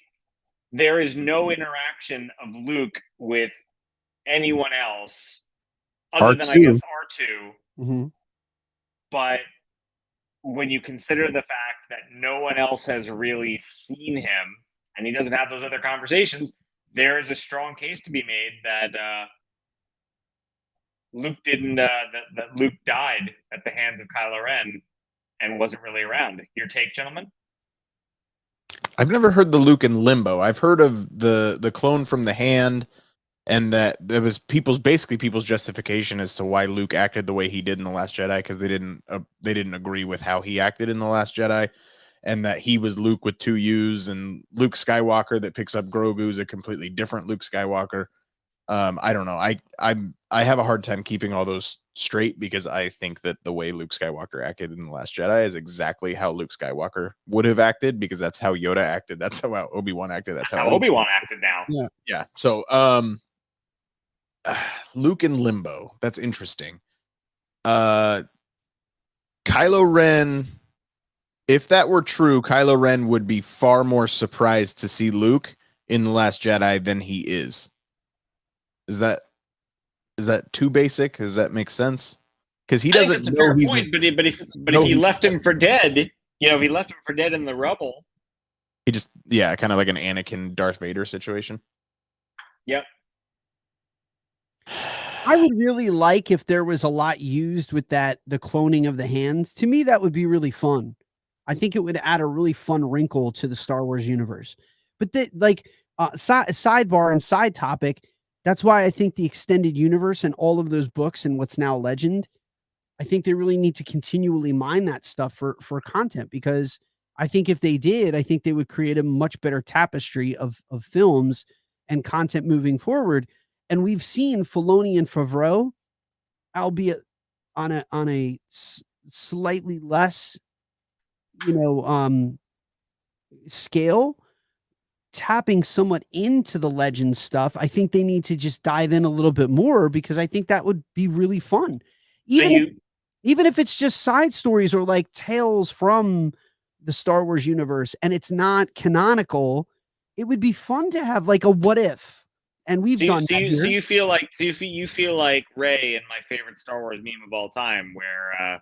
there is no interaction of Luke with anyone else other than, I guess, R2. Mm-hmm. But when you consider the fact that no one else has really seen him and he doesn't have those other conversations, there is a strong case to be made that Luke Luke died at the hands of Kylo Ren and wasn't really around. Your take, gentlemen? I've never heard the Luke in Limbo. I've heard of the clone from the hand, and that there was people's justification as to why Luke acted the way he did in The Last Jedi, because they didn't agree with how he acted in The Last Jedi, and that he was Luke with 2 U's, and Luke Skywalker that picks up Grogu is a completely different Luke Skywalker. I don't know. I have a hard time keeping all those straight because I think that the way Luke Skywalker acted in The Last Jedi is exactly how Luke Skywalker would have acted, because that's how Yoda acted. That's how Obi-Wan acted. That's how Obi-Wan acted now. Yeah. So, Luke in Limbo. That's interesting. Kylo Ren, if that were true, Kylo Ren would be far more surprised to see Luke in The Last Jedi than he is. Is that too basic? Does that make sense? Because he doesn't know fair point, but if he left him for dead, if he left him for dead in the rubble, he just kind of like an Anakin Darth Vader situation. Yep. I would really like if there was a lot used with the cloning of the hands. To me, that would be really fun. I think it would add a really fun wrinkle to the Star Wars universe. But sidebar and side topic, that's why I think the extended universe and all of those books and what's now legend, I think they really need to continually mine that stuff for content, because I think if they did, I think they would create a much better tapestry of films and content moving forward. And we've seen Filoni and Favreau, albeit on a slightly less, scale, tapping somewhat into the legend stuff. I think they need to just dive in a little bit more because I think that would be really fun. So Even if it's just side stories or like tales from the Star Wars universe and it's not canonical, it would be fun to have like a what if. And we've done that here. you feel like you feel like Rey in my favorite Star Wars meme of all time, where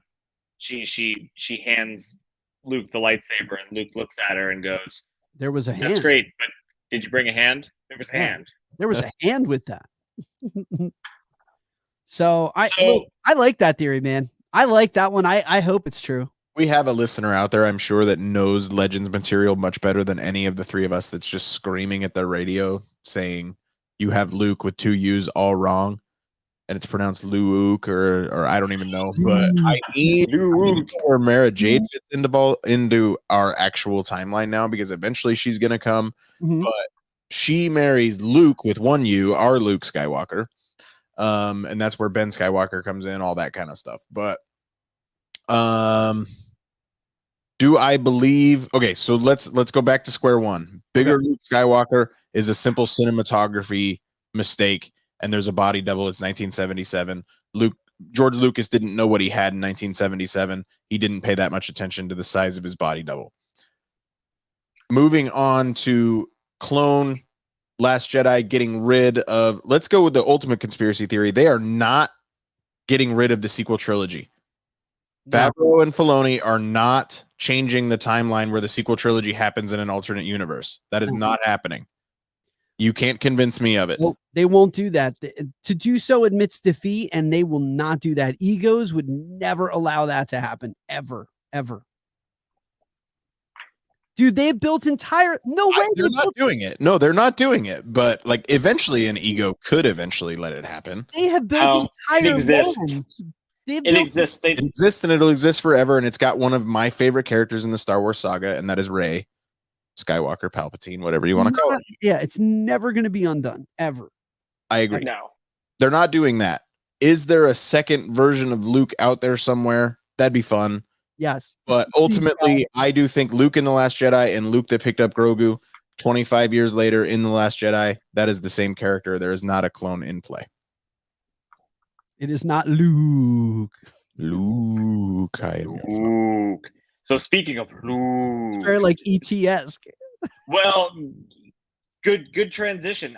she hands Luke the lightsaber and Luke looks at her and goes, There was a hand. "That's great, but did you bring a hand? There was a Yeah. hand. There was a hand with that." So I like that theory, man. I like that one. I hope it's true. We have a listener out there, I'm sure, that knows Legends material much better than any of the three of us that's just screaming at their radio saying you have Luke with two U's all wrong. And it's pronounced Luke or I don't even know. But I need where Mara Jade fits into our actual timeline now because eventually she's gonna come. But she marries Luke with one U, our Luke Skywalker. And that's where Ben Skywalker comes in, all that kind of stuff. But do I believe so let's go back to square one. Bigger Luke Skywalker is a simple cinematography mistake, and there's a body double. It's 1977. George Lucas didn't know what he had in 1977. He didn't pay that much attention to the size of his body double. Moving on to clone Last Jedi getting rid of, let's go with the ultimate conspiracy theory. They are not getting rid of the sequel trilogy. Favreau and Filoni are not changing the timeline where the sequel trilogy happens in an alternate universe. That is not happening. You can't convince me of it. Well, they won't do that. To do so admits defeat, and they will not do that. Egos would never allow that to happen, ever, ever. Dude, they've built entire. No way. They're not doing it. No, they're not doing it. But like, eventually, an ego could eventually let it happen. They have built entire. It exists. It exists, and it'll exist forever. And it's got one of my favorite characters in the Star Wars saga, and that is Rey Skywalker, Palpatine, whatever you want to call it. Yeah, it's never going to be undone, ever. I agree. No, they're not doing that. Is there a second version of Luke out there somewhere? That'd be fun. Yes. But ultimately, I do think Luke in The Last Jedi and Luke that picked up Grogu 25 years later in The Last Jedi, that is the same character. There is not a clone in play. It is not Luke. Luke. I am Luke. So speaking of Luke, it's very like ET-esque. Well, good transition.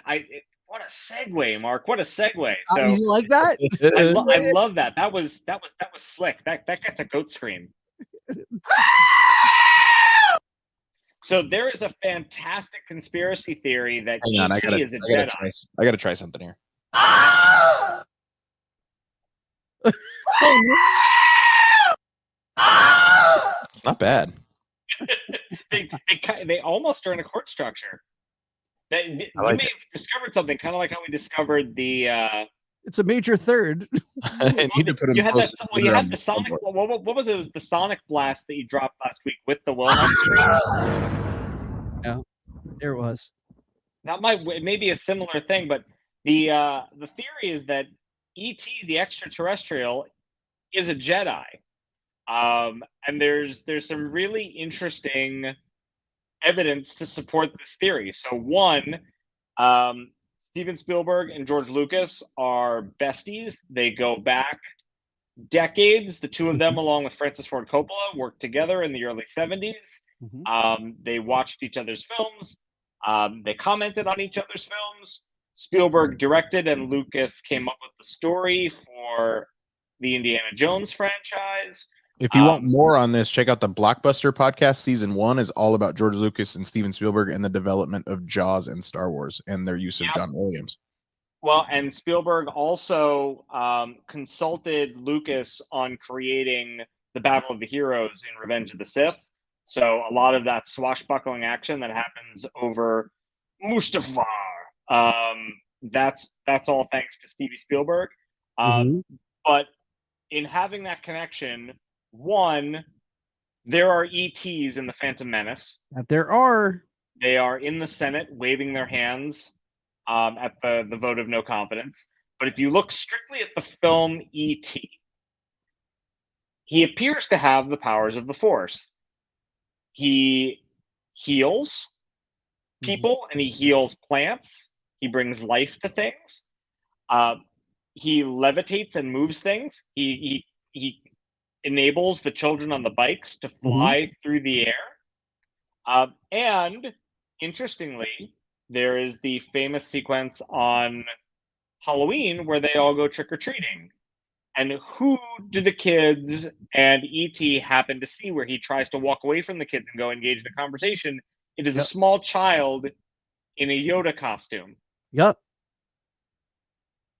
What a segue, Mark. What a segue. So you like that? I love that. That was slick. That gets a goat scream. So there is a fantastic conspiracy theory that E.T. is a Jedi. I gotta try something here. It's not bad. they almost are in a chord structure. You may have discovered something, kind of like how we discovered the. It's a major third. I need to put you had the sonic. What was it? It was the sonic blast that you dropped last week with the Wilhelm scream. Yeah, there it was. It may be a similar thing, but the theory is that E.T., the extraterrestrial, is a Jedi, and there's some really interesting evidence to support this theory. So one, Steven Spielberg and George Lucas are besties. They go back decades. The two of them, along with Francis Ford Coppola, worked together in the early 70s. They watched each other's films. They commented on each other's films. Spielberg directed, and Lucas came up with the story for the Indiana Jones franchise. If you want more on this, check out the Blockbuster podcast. Season 1 is all about George Lucas and Steven Spielberg and the development of Jaws and Star Wars and their use of John Williams. Well, and Spielberg also consulted Lucas on creating the Battle of the Heroes in Revenge of the Sith. So a lot of that swashbuckling action that happens over Mustafar, that's all thanks to Stevie Spielberg. But in having that connection, one, there are ETs in the Phantom Menace. There are. They are in the Senate waving their hands at the vote of no confidence. But if you look strictly at the film E.T., he appears to have the powers of the Force. He heals people and he heals plants. He brings life to things. He levitates and moves things. He enables the children on the bikes to fly through the air. And interestingly, there is the famous sequence on Halloween where they all go trick or treating. And who do the kids and E.T. happen to see where he tries to walk away from the kids and go engage in a conversation? It is a small child in a Yoda costume. Yep.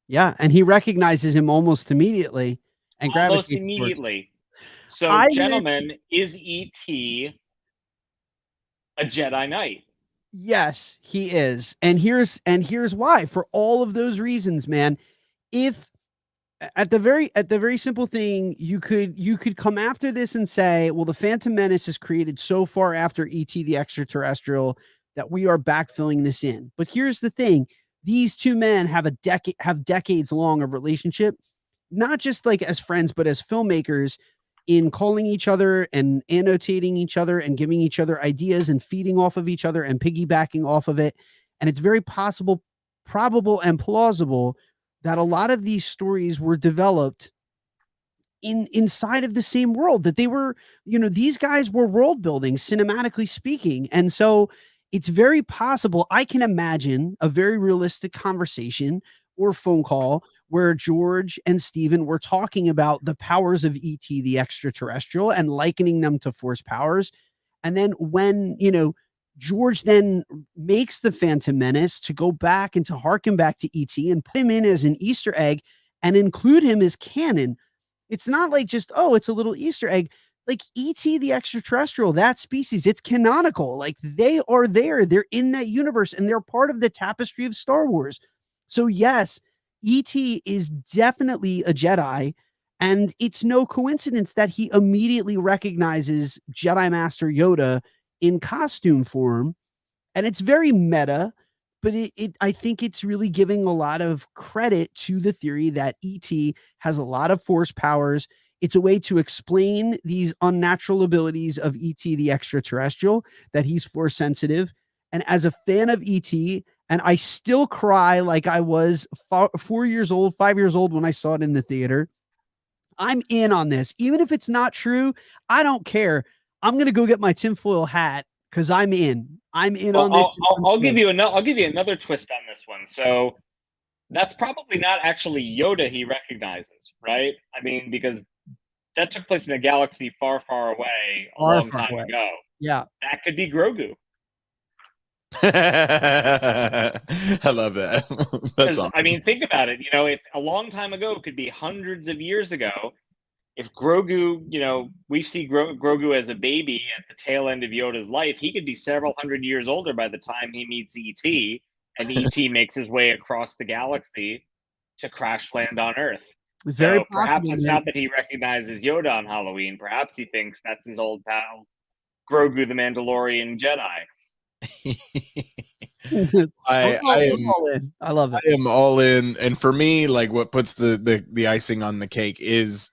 Yeah, and he recognizes him almost immediately and Almost gravitates immediately. So, gentlemen, is E.T. a Jedi Knight? Yes, he is. And here's why. For all of those reasons, man. If at the very simple thing, you could come after this and say, well, the Phantom Menace is created so far after E.T. the Extraterrestrial that we are backfilling this in. But here's the thing. These two men have decades long of relationship, not just like as friends, but as filmmakers, in calling each other and annotating each other and giving each other ideas and feeding off of each other and piggybacking off of it. And it's very possible, probable, and plausible that a lot of these stories were developed inside of the same world, that they were, these guys were world building, cinematically speaking. And so it's very possible. I can imagine a very realistic conversation or phone call where George and Steven were talking about the powers of E.T. the Extraterrestrial and likening them to Force powers. And then when, George then makes the Phantom Menace to go back and to harken back to E.T. and put him in as an Easter egg and include him as canon. It's not like just, oh, it's a little Easter egg. Like E.T. the Extraterrestrial, that species, it's canonical. Like they are there. They're in that universe and they're part of the tapestry of Star Wars. So yes, E.T. is definitely a Jedi. And it's no coincidence that he immediately recognizes Jedi Master Yoda in costume form. And it's very meta, but I think it's really giving a lot of credit to the theory that E.T. has a lot of Force powers. It's a way to explain these unnatural abilities of E.T. the Extraterrestrial, that he's Force sensitive. And as a fan of E.T., and I still cry like I was 4 years old, 5 years old when I saw it in the theater. I'm in on this. Even if it's not true, I don't care. I'm going to go get my tinfoil hat because I'm in. I'm in on this. I'll give you another twist on this one. So that's probably not actually Yoda he recognizes, right? I mean, because that took place in a galaxy far, far away a long time ago. Yeah. That could be Grogu. I love that. That's awesome. I mean, think about it. If a long time ago could be hundreds of years ago, if Grogu, we see Grogu as a baby at the tail end of Yoda's life, he could be several hundred years older by the time he meets E.T. and E.T. makes his way across the galaxy to crash land on Earth. So perhaps it's not that he recognizes Yoda on Halloween. Perhaps he thinks that's his old pal, Grogu the Mandalorian Jedi. I am all in. I love it. I am all in. And for me, like what puts the icing on the cake is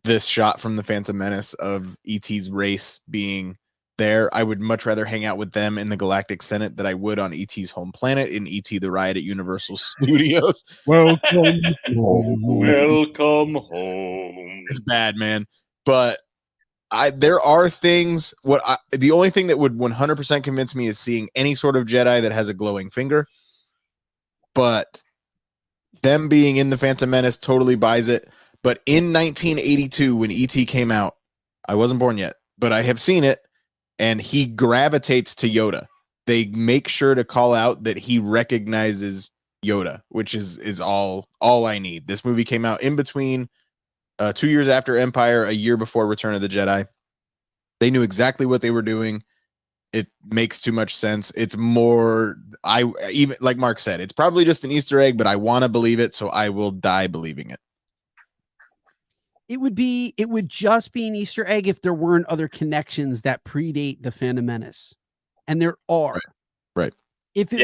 this shot from the Phantom Menace of E.T.'s race being there. I would much rather hang out with them in the Galactic Senate than I would on E.T.'s home planet in E.T. the Ride at Universal Studios. Welcome home. Welcome home. It's bad, man. But there are things. The only thing that would 100% convince me is seeing any sort of Jedi that has a glowing finger. But them being in the Phantom Menace totally buys it. But in 1982, when E.T. came out, I wasn't born yet, but I have seen it, and he gravitates to Yoda. They make sure to call out that he recognizes Yoda, which is all I need. This movie came out in between 2 years after Empire, a year before Return of the Jedi. They knew exactly what they were doing. It makes too much sense. It's more, even like Mark said, it's probably just an Easter egg, but I want to believe it, so I will die believing it. It would just be an Easter egg if there weren't other connections that predate the Phantom Menace. And there are. Right. If it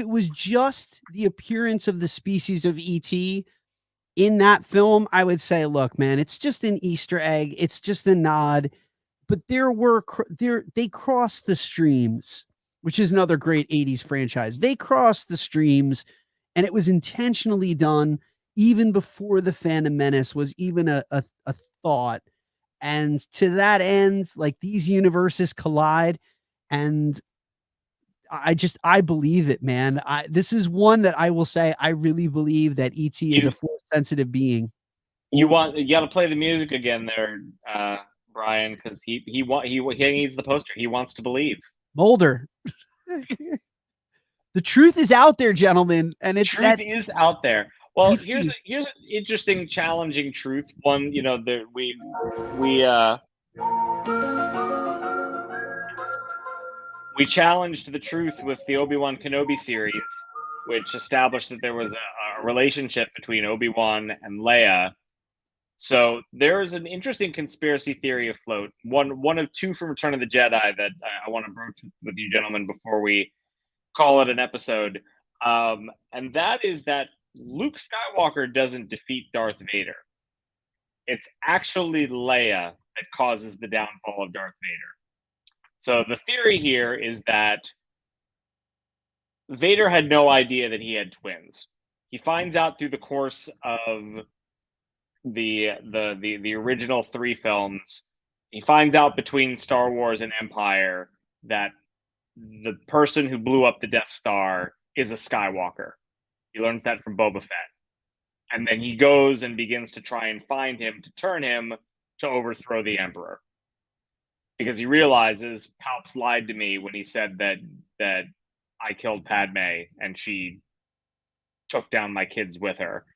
was just the appearance of the species of ET, in that film, I would say, look, man, it's just an Easter egg. It's just a nod. But they crossed the streams, which is another great 80s franchise. They crossed the streams, and it was intentionally done even before the Phantom Menace was even a thought. And to that end, like, these universes collide, and I believe it, man. This is one that I will say I really believe that ET is a force sensitive being. You got to play the music again there, Brian, because he needs the poster. He wants to believe. Mulder. The truth is out there, gentlemen, and it's truth is out there. Well, here's an interesting, challenging truth. One, we challenged the truth with the Obi-Wan Kenobi series, which established that there was a relationship between Obi-Wan and Leia. So there is an interesting conspiracy theory afloat. One of two from Return of the Jedi that I want to broach with you gentlemen before we call it an episode. And that is that Luke Skywalker doesn't defeat Darth Vader. It's actually Leia that causes the downfall of Darth Vader. So the theory here is that Vader had no idea that he had twins. He finds out through the course of the original 3 films. He finds out between Star Wars and Empire that the person who blew up the Death Star is a Skywalker. He learns that from Boba Fett. And then he goes and begins to try and find him to turn him to overthrow the Emperor. Because he realizes Palps lied to me when he said that I killed Padme and she took down my kids with her.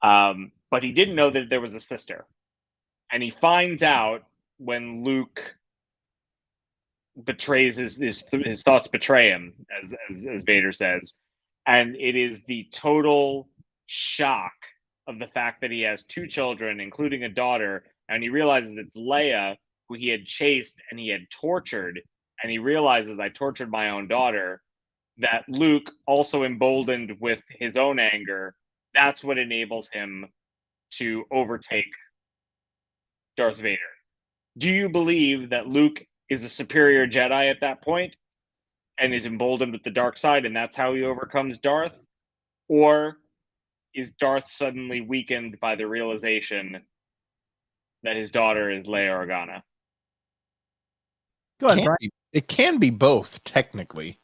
But he didn't know that there was a sister. And he finds out when Luke betrays his thoughts betray him, as Vader says. And it is the total shock of the fact that he has 2 children, including a daughter, and he realizes it's Leia, who he had chased and he had tortured, and he realizes, I tortured my own daughter, that Luke, also emboldened with his own anger, that's what enables him to overtake Darth Vader. Do you believe that Luke is a superior Jedi at that point and is emboldened with the dark side, and that's how he overcomes Darth? Or is Darth suddenly weakened by the realization that his daughter is Leia Organa? Go ahead, Brian. It can be both, technically.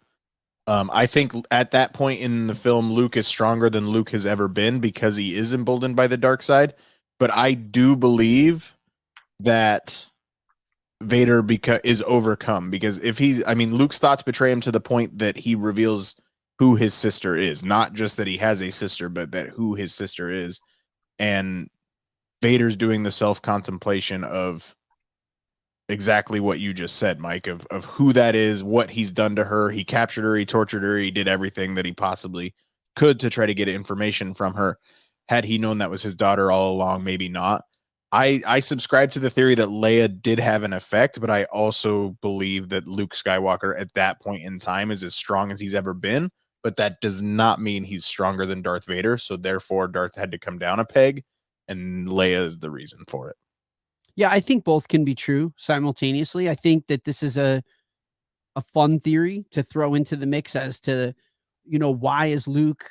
I think at that point in the film, Luke is stronger than Luke has ever been because he is emboldened by the dark side. But I do believe that Vader is overcome, because if Luke's thoughts betray him to the point that he reveals who his sister is, not just that he has a sister, but that who his sister is. And Vader's doing the self-contemplation of exactly what you just said, Mike, of who that is, what he's done to her. He captured her, he tortured her, he did everything that he possibly could to try to get information from her. Had he known that was his daughter all along, maybe not. I subscribe to the theory that Leia did have an effect, but I also believe that Luke Skywalker at that point in time is as strong as he's ever been, but that does not mean he's stronger than Darth Vader, so therefore Darth had to come down a peg, and Leia is the reason for it. Yeah, I think both can be true simultaneously. I think that this is a fun theory to throw into the mix as to, why is Luke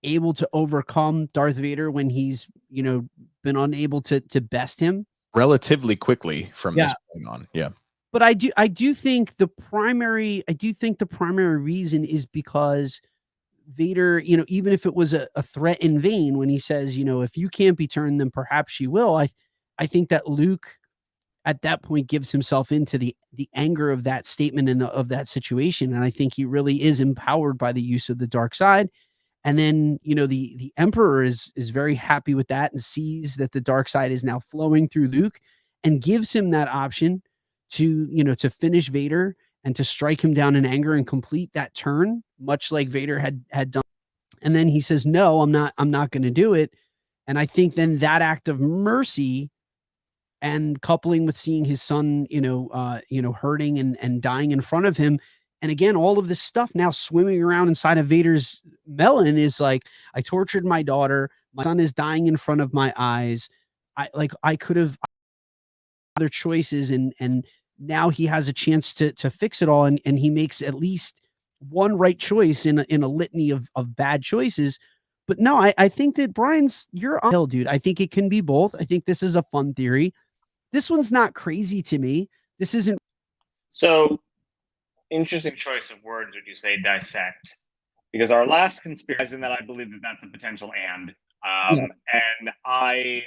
able to overcome Darth Vader when he's, been unable to best him relatively quickly from this point on. Yeah. But I do think the primary reason is because Vader, even if it was a threat in vain, when he says, if you can't be turned, then perhaps she will. I think that Luke at that point gives himself into the anger of that statement and of that situation. And I think he really is empowered by the use of the dark side. And then, the Emperor is very happy with that and sees that the dark side is now flowing through Luke and gives him that option to, to finish Vader and to strike him down in anger and complete that turn, much like Vader had done. And then he says, no, I'm not going to do it. And I think then that act of mercy, and coupling with seeing his son, hurting and dying in front of him. And again, all of this stuff now swimming around inside of Vader's melon is like, I tortured my daughter. My son is dying in front of my eyes. I could have other choices, and now he has a chance to fix it all, and he makes at least one right choice in a litany of bad choices. But no, I think that Brian's you're on hill, dude. I think it can be both. I think this is a fun theory. This one's not crazy to me. This isn't So interesting choice of words when you say dissect, because our last conspiracy, and that I believe that that's a potential Yeah. and I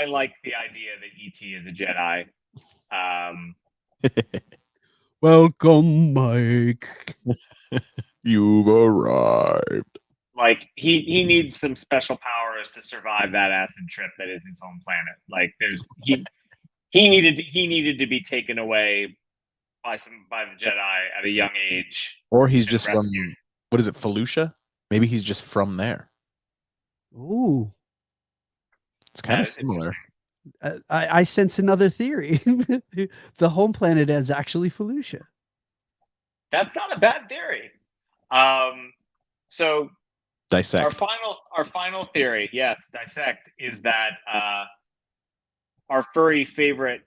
like the idea that ET is a Jedi. welcome, Mike. You've arrived. Like he needs some special powers to survive that acid trip that is his home planet. Like he needed to be taken away by the Jedi at a young age. Or he's just rescued. from, what is it, Felucia? Maybe he's just from there. Ooh, It's kind of That is similar. I sense another theory. The home planet is actually Felucia. That's not a bad theory. So Dissect. our final theory, yes, dissect, is that our furry favorite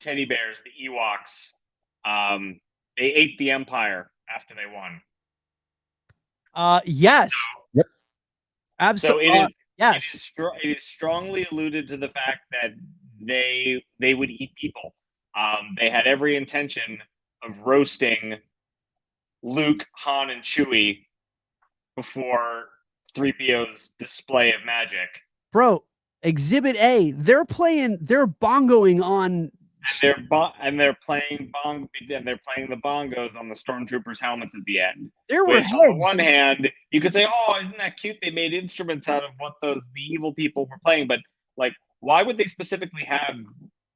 teddy bears, the Ewoks, they ate the Empire after they won. Yes. Yep. Absolutely. So yes. it is strongly alluded to the fact that they would eat people. They had every intention of roasting Luke, Han, and Chewie before 3PO's display of magic. Bro, Exhibit A, they're bongoing on And they're playing the bongos on the stormtroopers' helmets at the end. there were Which, heads. on the one hand, you could say, "Oh, isn't that cute? They made instruments out of what the evil people were playing." But like, why would they specifically have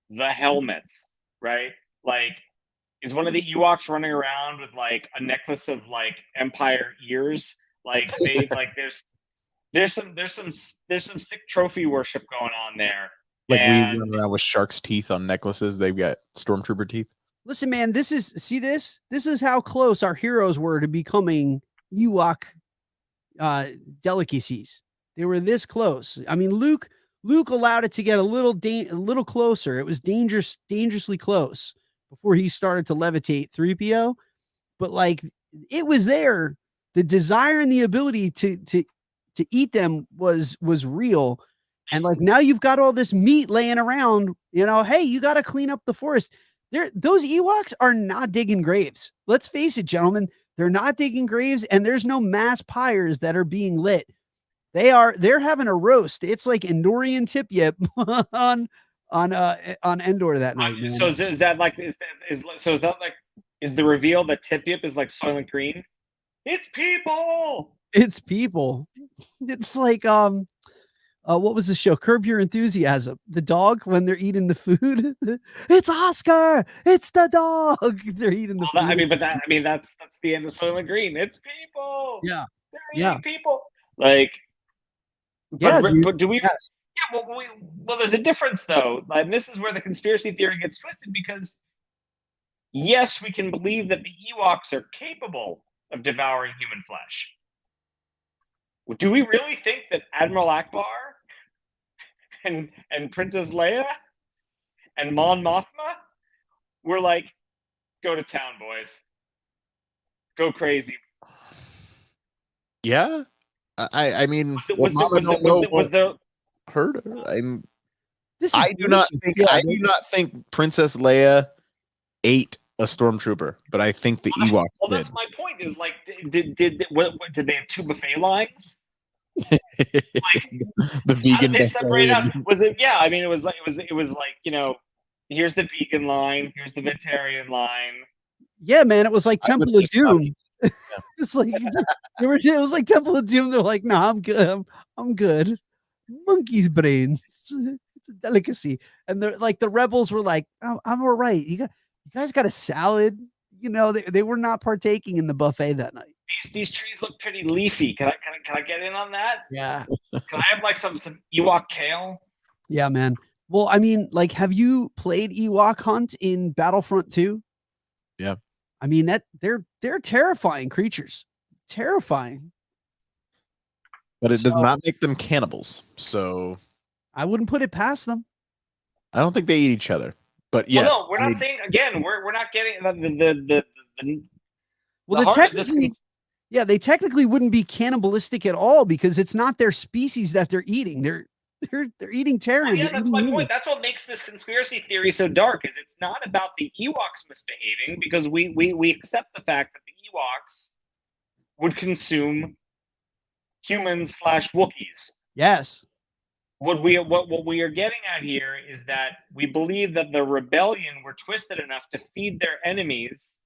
the helmets, right? Like, is one of the Ewoks running around with like a necklace of like Empire ears? Like they like there's some sick trophy worship going on there. Like we And run around with shark's teeth on necklaces. They've got stormtrooper teeth. Listen, man, this is how close our heroes were to becoming Ewok delicacies. They were this close. I mean, Luke allowed it to get a little closer. It was dangerously close before he started to levitate 3PO. But like, it was there. The desire and the ability to eat them was real. And like, now you've got all this meat laying around, hey, you got to clean up the forest. Those Ewoks are not digging graves. Let's face it, gentlemen. They're not digging graves, and there's no mass pyres that are being lit. They're having a roast. It's like Endorian tip yip on Endor that night, man. So is that like is the reveal that Tip Yip is like Soylent Green? It's people. It's people. It's like what was the show? Curb Your Enthusiasm. The dog when they're eating the food. It's Oscar. It's the dog. They're eating the food. That's the end of Soylent Green. It's people. Yeah. They're Yeah. eating people. Like, Yeah, but do we? Yes. Yeah. Well, there's a difference though, and this is where the conspiracy theory gets twisted because yes, we can believe that the Ewoks are capable of devouring human flesh. Do we really think that Admiral Akbar and Princess Leia and Mon Mothma were like, go to town, boys, go crazy? Yeah, I mean, was there hurt her? I do delicious. not think Princess Leia ate a stormtrooper, but I think the Ewoks well, did. that's my point. Is like, did they have two buffet lines? Like the vegan they separate out? buffet. Was it? Yeah, I mean, it was like here's the vegan line, here's the vegetarian line. Yeah, man, it was like Temple of Doom. It's like it was like Temple of Doom. They're like, no, I'm good. I'm good. Monkey's brain. It's a delicacy. And they're like, the rebels were like, oh, I'm all right. You guys got a salad. They were not partaking in the buffet that night. These trees look pretty leafy. Can I get in on that? Yeah. Can I have like some Ewok kale? Yeah, man. Well, I mean, like, have you played Ewok Hunt in Battlefront 2? Yeah. I mean, that they're terrifying creatures. Terrifying. But it does So- not make them cannibals. So I wouldn't put it past them. I don't think they eat each other. But yes, Well, no, we're not saying again. We're not getting the Well, the heart of this. they technically wouldn't be cannibalistic at all because it's not their species that they're eating. They're eating Terran. Well, yeah, they're that's eating my humans. point. That's what makes this conspiracy theory so dark. Is it's not about the Ewoks misbehaving because we accept the fact that the Ewoks would consume humans / Wookiees. Yes. What we are getting at here is that we believe that the rebellion were twisted enough to feed their enemies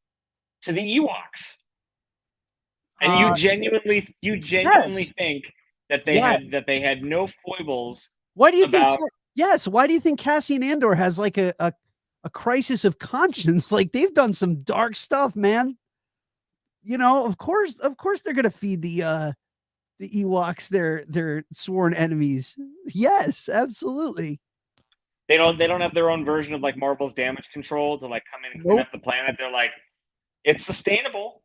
to the Ewoks. And you genuinely yes. think that they Yes. had no foibles. Why do you about- think? Yes. Why do you think Cassian Andor has like a crisis of conscience? Like they've done some dark stuff, man. You know, of course they're gonna feed the Ewoks their sworn enemies. Yes, absolutely. They don't have their own version of like Marvel's damage control to like come in and clean up the planet. They're like, it's sustainable.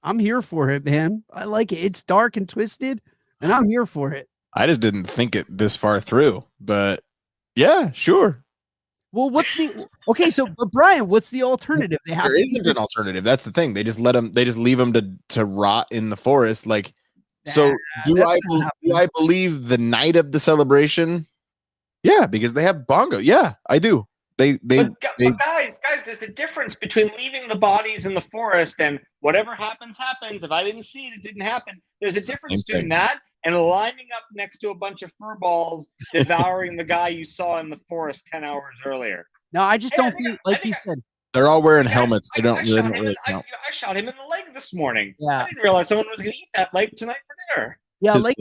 I'm here for it, man. I like it. It's dark and twisted, and I'm here for it. I just didn't think it this far through. But yeah, sure. Well, what's the okay? So, but Brian, what's the alternative? They have There to isn't an alternative. That's the thing. They just let them. They just leave them to rot in the forest. Like, so do I believe the night of the celebration? Yeah, because they have bongo. Yeah, I do. But guys, there's a difference between leaving the bodies in the forest and whatever happens. If I didn't see it, it didn't happen. There's a difference between that and lining up next to a bunch of fur balls devouring the guy you saw in the forest 10 hours earlier. No, I just don't think, like you said, they're all wearing helmets. They don't really count. I shot him in the leg this morning. Yeah. I didn't realize someone was going to eat that leg tonight for dinner. Yeah, like,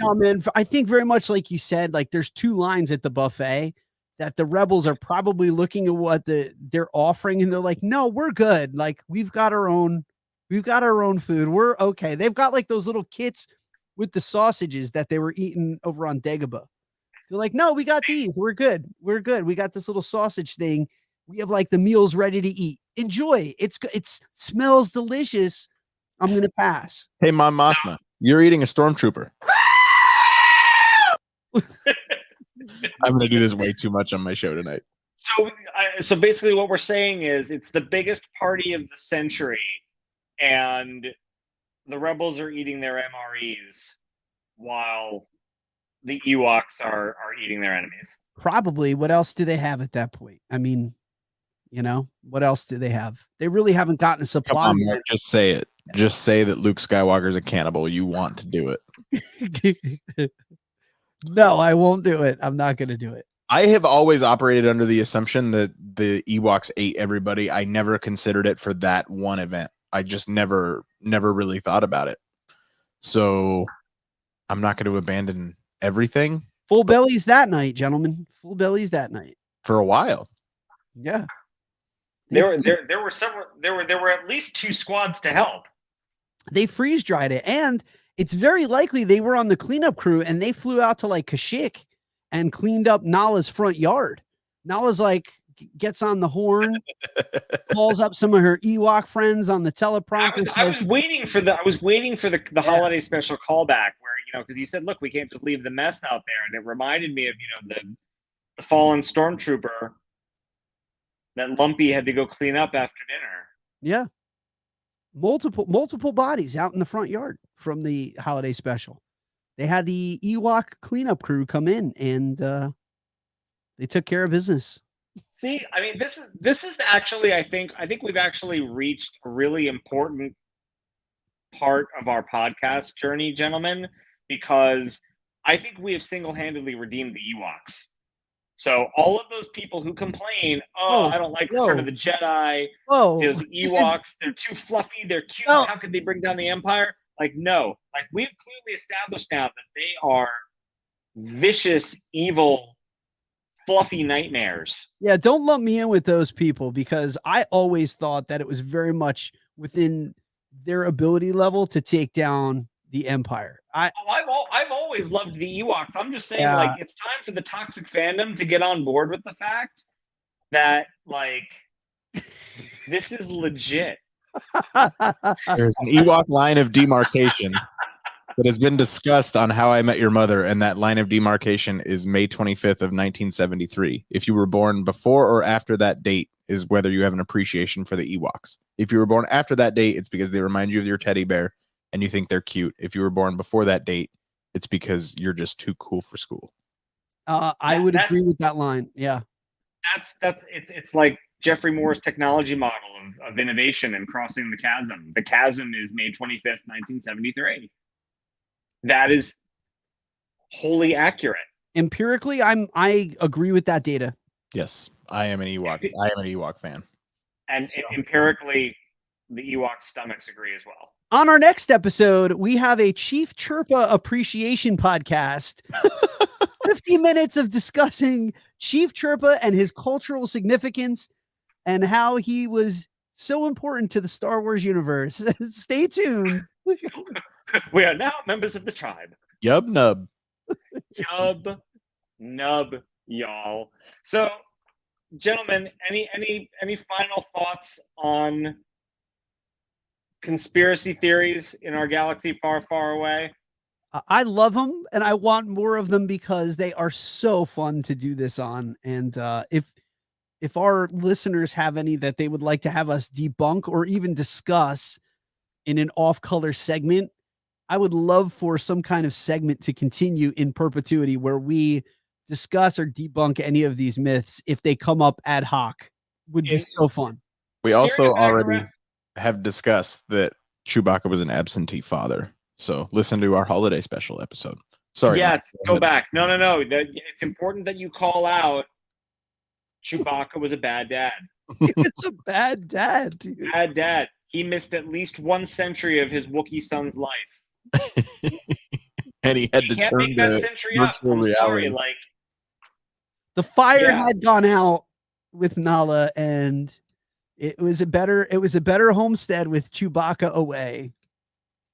no, man, I think very much like you said, like there's two lines at the buffet that the rebels are probably looking at what they're offering and they're like, no, we're good. Like we've got our own food. We're okay. They've got like those little kits with the sausages that they were eating over on Dagobah. They're like, no, we got these. We're good. We're good. We got this little sausage thing. We have like the meals ready to eat. Enjoy. It smells delicious. I'm going to pass. Hey, Mon Mothma, you're eating a stormtrooper. I'm going to do this way too much on my show tonight. So basically what we're saying is it's the biggest party of the century and the rebels are eating their MREs while the Ewoks are eating their enemies. Probably. What else do they have at that point? I mean, you know, what else do they have? They really haven't gotten a supply. Come on, Mark, just say it. Just say that Luke Skywalker's a cannibal. You want to do it. No, I won't do it. I'm not going to do it. I have always operated under the assumption that the Ewoks ate everybody. I never considered it for that one event. I just never really thought about it. So I'm not going to abandon everything. Full bellies that night, gentlemen. Full bellies that night. For a while. Yeah. There were at least 2 squads to help. They freeze dried it. And it's very likely they were on the cleanup crew and they flew out to like Kashyyyk and cleaned up Nala's front yard. Nala's like gets on the horn, calls up some of her Ewok friends on the teleprompter. I was waiting for the holiday special callback where, you know, because you said, look, we can't just leave the mess out there. And it reminded me of, you know, the fallen stormtrooper that Lumpy had to go clean up after dinner. Yeah. Multiple bodies out in the front yard from the holiday special. They had the Ewok cleanup crew come in and they took care of business. See, I mean, this is actually, I think we've actually reached a really important part of our podcast journey, gentlemen, because I think we have single-handedly redeemed the Ewoks. So all of those people who complain, I don't like Return of the Jedi, those Ewoks, they're too fluffy, they're cute, how could they bring down the Empire? Like, no. Like, we've clearly established now that they are vicious, evil, fluffy nightmares. Yeah, don't lump me in with those people because I always thought that it was very much within their ability level to take down the Empire. I've always loved the Ewoks. I'm just saying, like, it's time for the toxic fandom to get on board with the fact that, like, this is legit. There's an Ewok line of demarcation that has been discussed on How I Met Your Mother, and that line of demarcation is May 25th of 1973. If you were born before or after that date is whether you have an appreciation for the Ewoks. If you were born after that date, it's because they remind you of your teddy bear and you think they're cute. If you were born before that date, it's because you're just too cool for school. I would agree with that line. Yeah. It's like Jeffrey Moore's technology model of innovation and crossing the chasm. The chasm is May 25th, 1973. That is wholly accurate. Empirically, I agree with that data. Yes, I am an Ewok. I am an Ewok fan. And empirically, the Ewok stomachs agree as well. On our next episode, we have a Chief Chirpa appreciation podcast. 50 minutes of discussing Chief Chirpa and his cultural significance and how he was so important to the Star Wars universe. Stay tuned. We are now members of the tribe. Yub nub. Yub nub, y'all. So, gentlemen, any final thoughts on conspiracy theories in our galaxy far, far away? I love them, and I want more of them because they are so fun to do this on. And if our listeners have any that they would like to have us debunk or even discuss in an off-color segment, I would love for some kind of segment to continue in perpetuity where we discuss or debunk any of these myths if they come up ad hoc. Would be so fun. We also already have discussed that Chewbacca was an absentee father. So listen to our holiday special episode. Sorry. Yes, go back. No. It's important that you call out Chewbacca was a bad dad. It's a bad dad, dude. Bad dad. He missed at least 1 century of his Wookiee son's life. And he had to can't turn make that to century up. virtual I'm reality. sorry, like the fire had gone out with Nala, and it was a better homestead with Chewbacca away.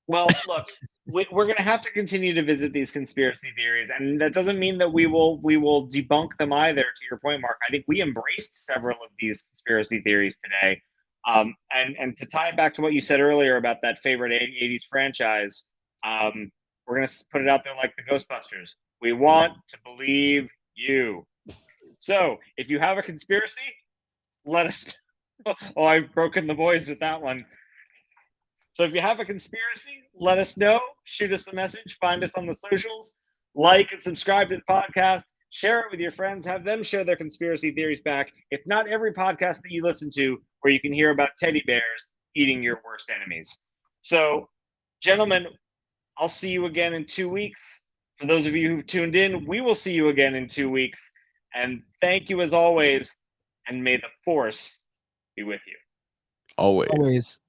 Well, look, we're going to have to continue to visit these conspiracy theories, and that doesn't mean that we will debunk them either. To your point, Mark, I think we embraced several of these conspiracy theories today. And to tie it back to what you said earlier about that favorite 80s franchise, we're going to put it out there like the Ghostbusters. We want to believe you. So if you have a conspiracy, let us. Oh, I've broken the voice with that one. So if you have a conspiracy, let us know. Shoot us a message. Find us on the socials. Like and subscribe to the podcast. Share it with your friends. Have them share their conspiracy theories back. If not every podcast that you listen to where you can hear about teddy bears eating your worst enemies. So, gentlemen, I'll see you again in 2 weeks. For those of you who've tuned in, we will see you again in 2 weeks. And thank you as always. And may the Force be with you. Always.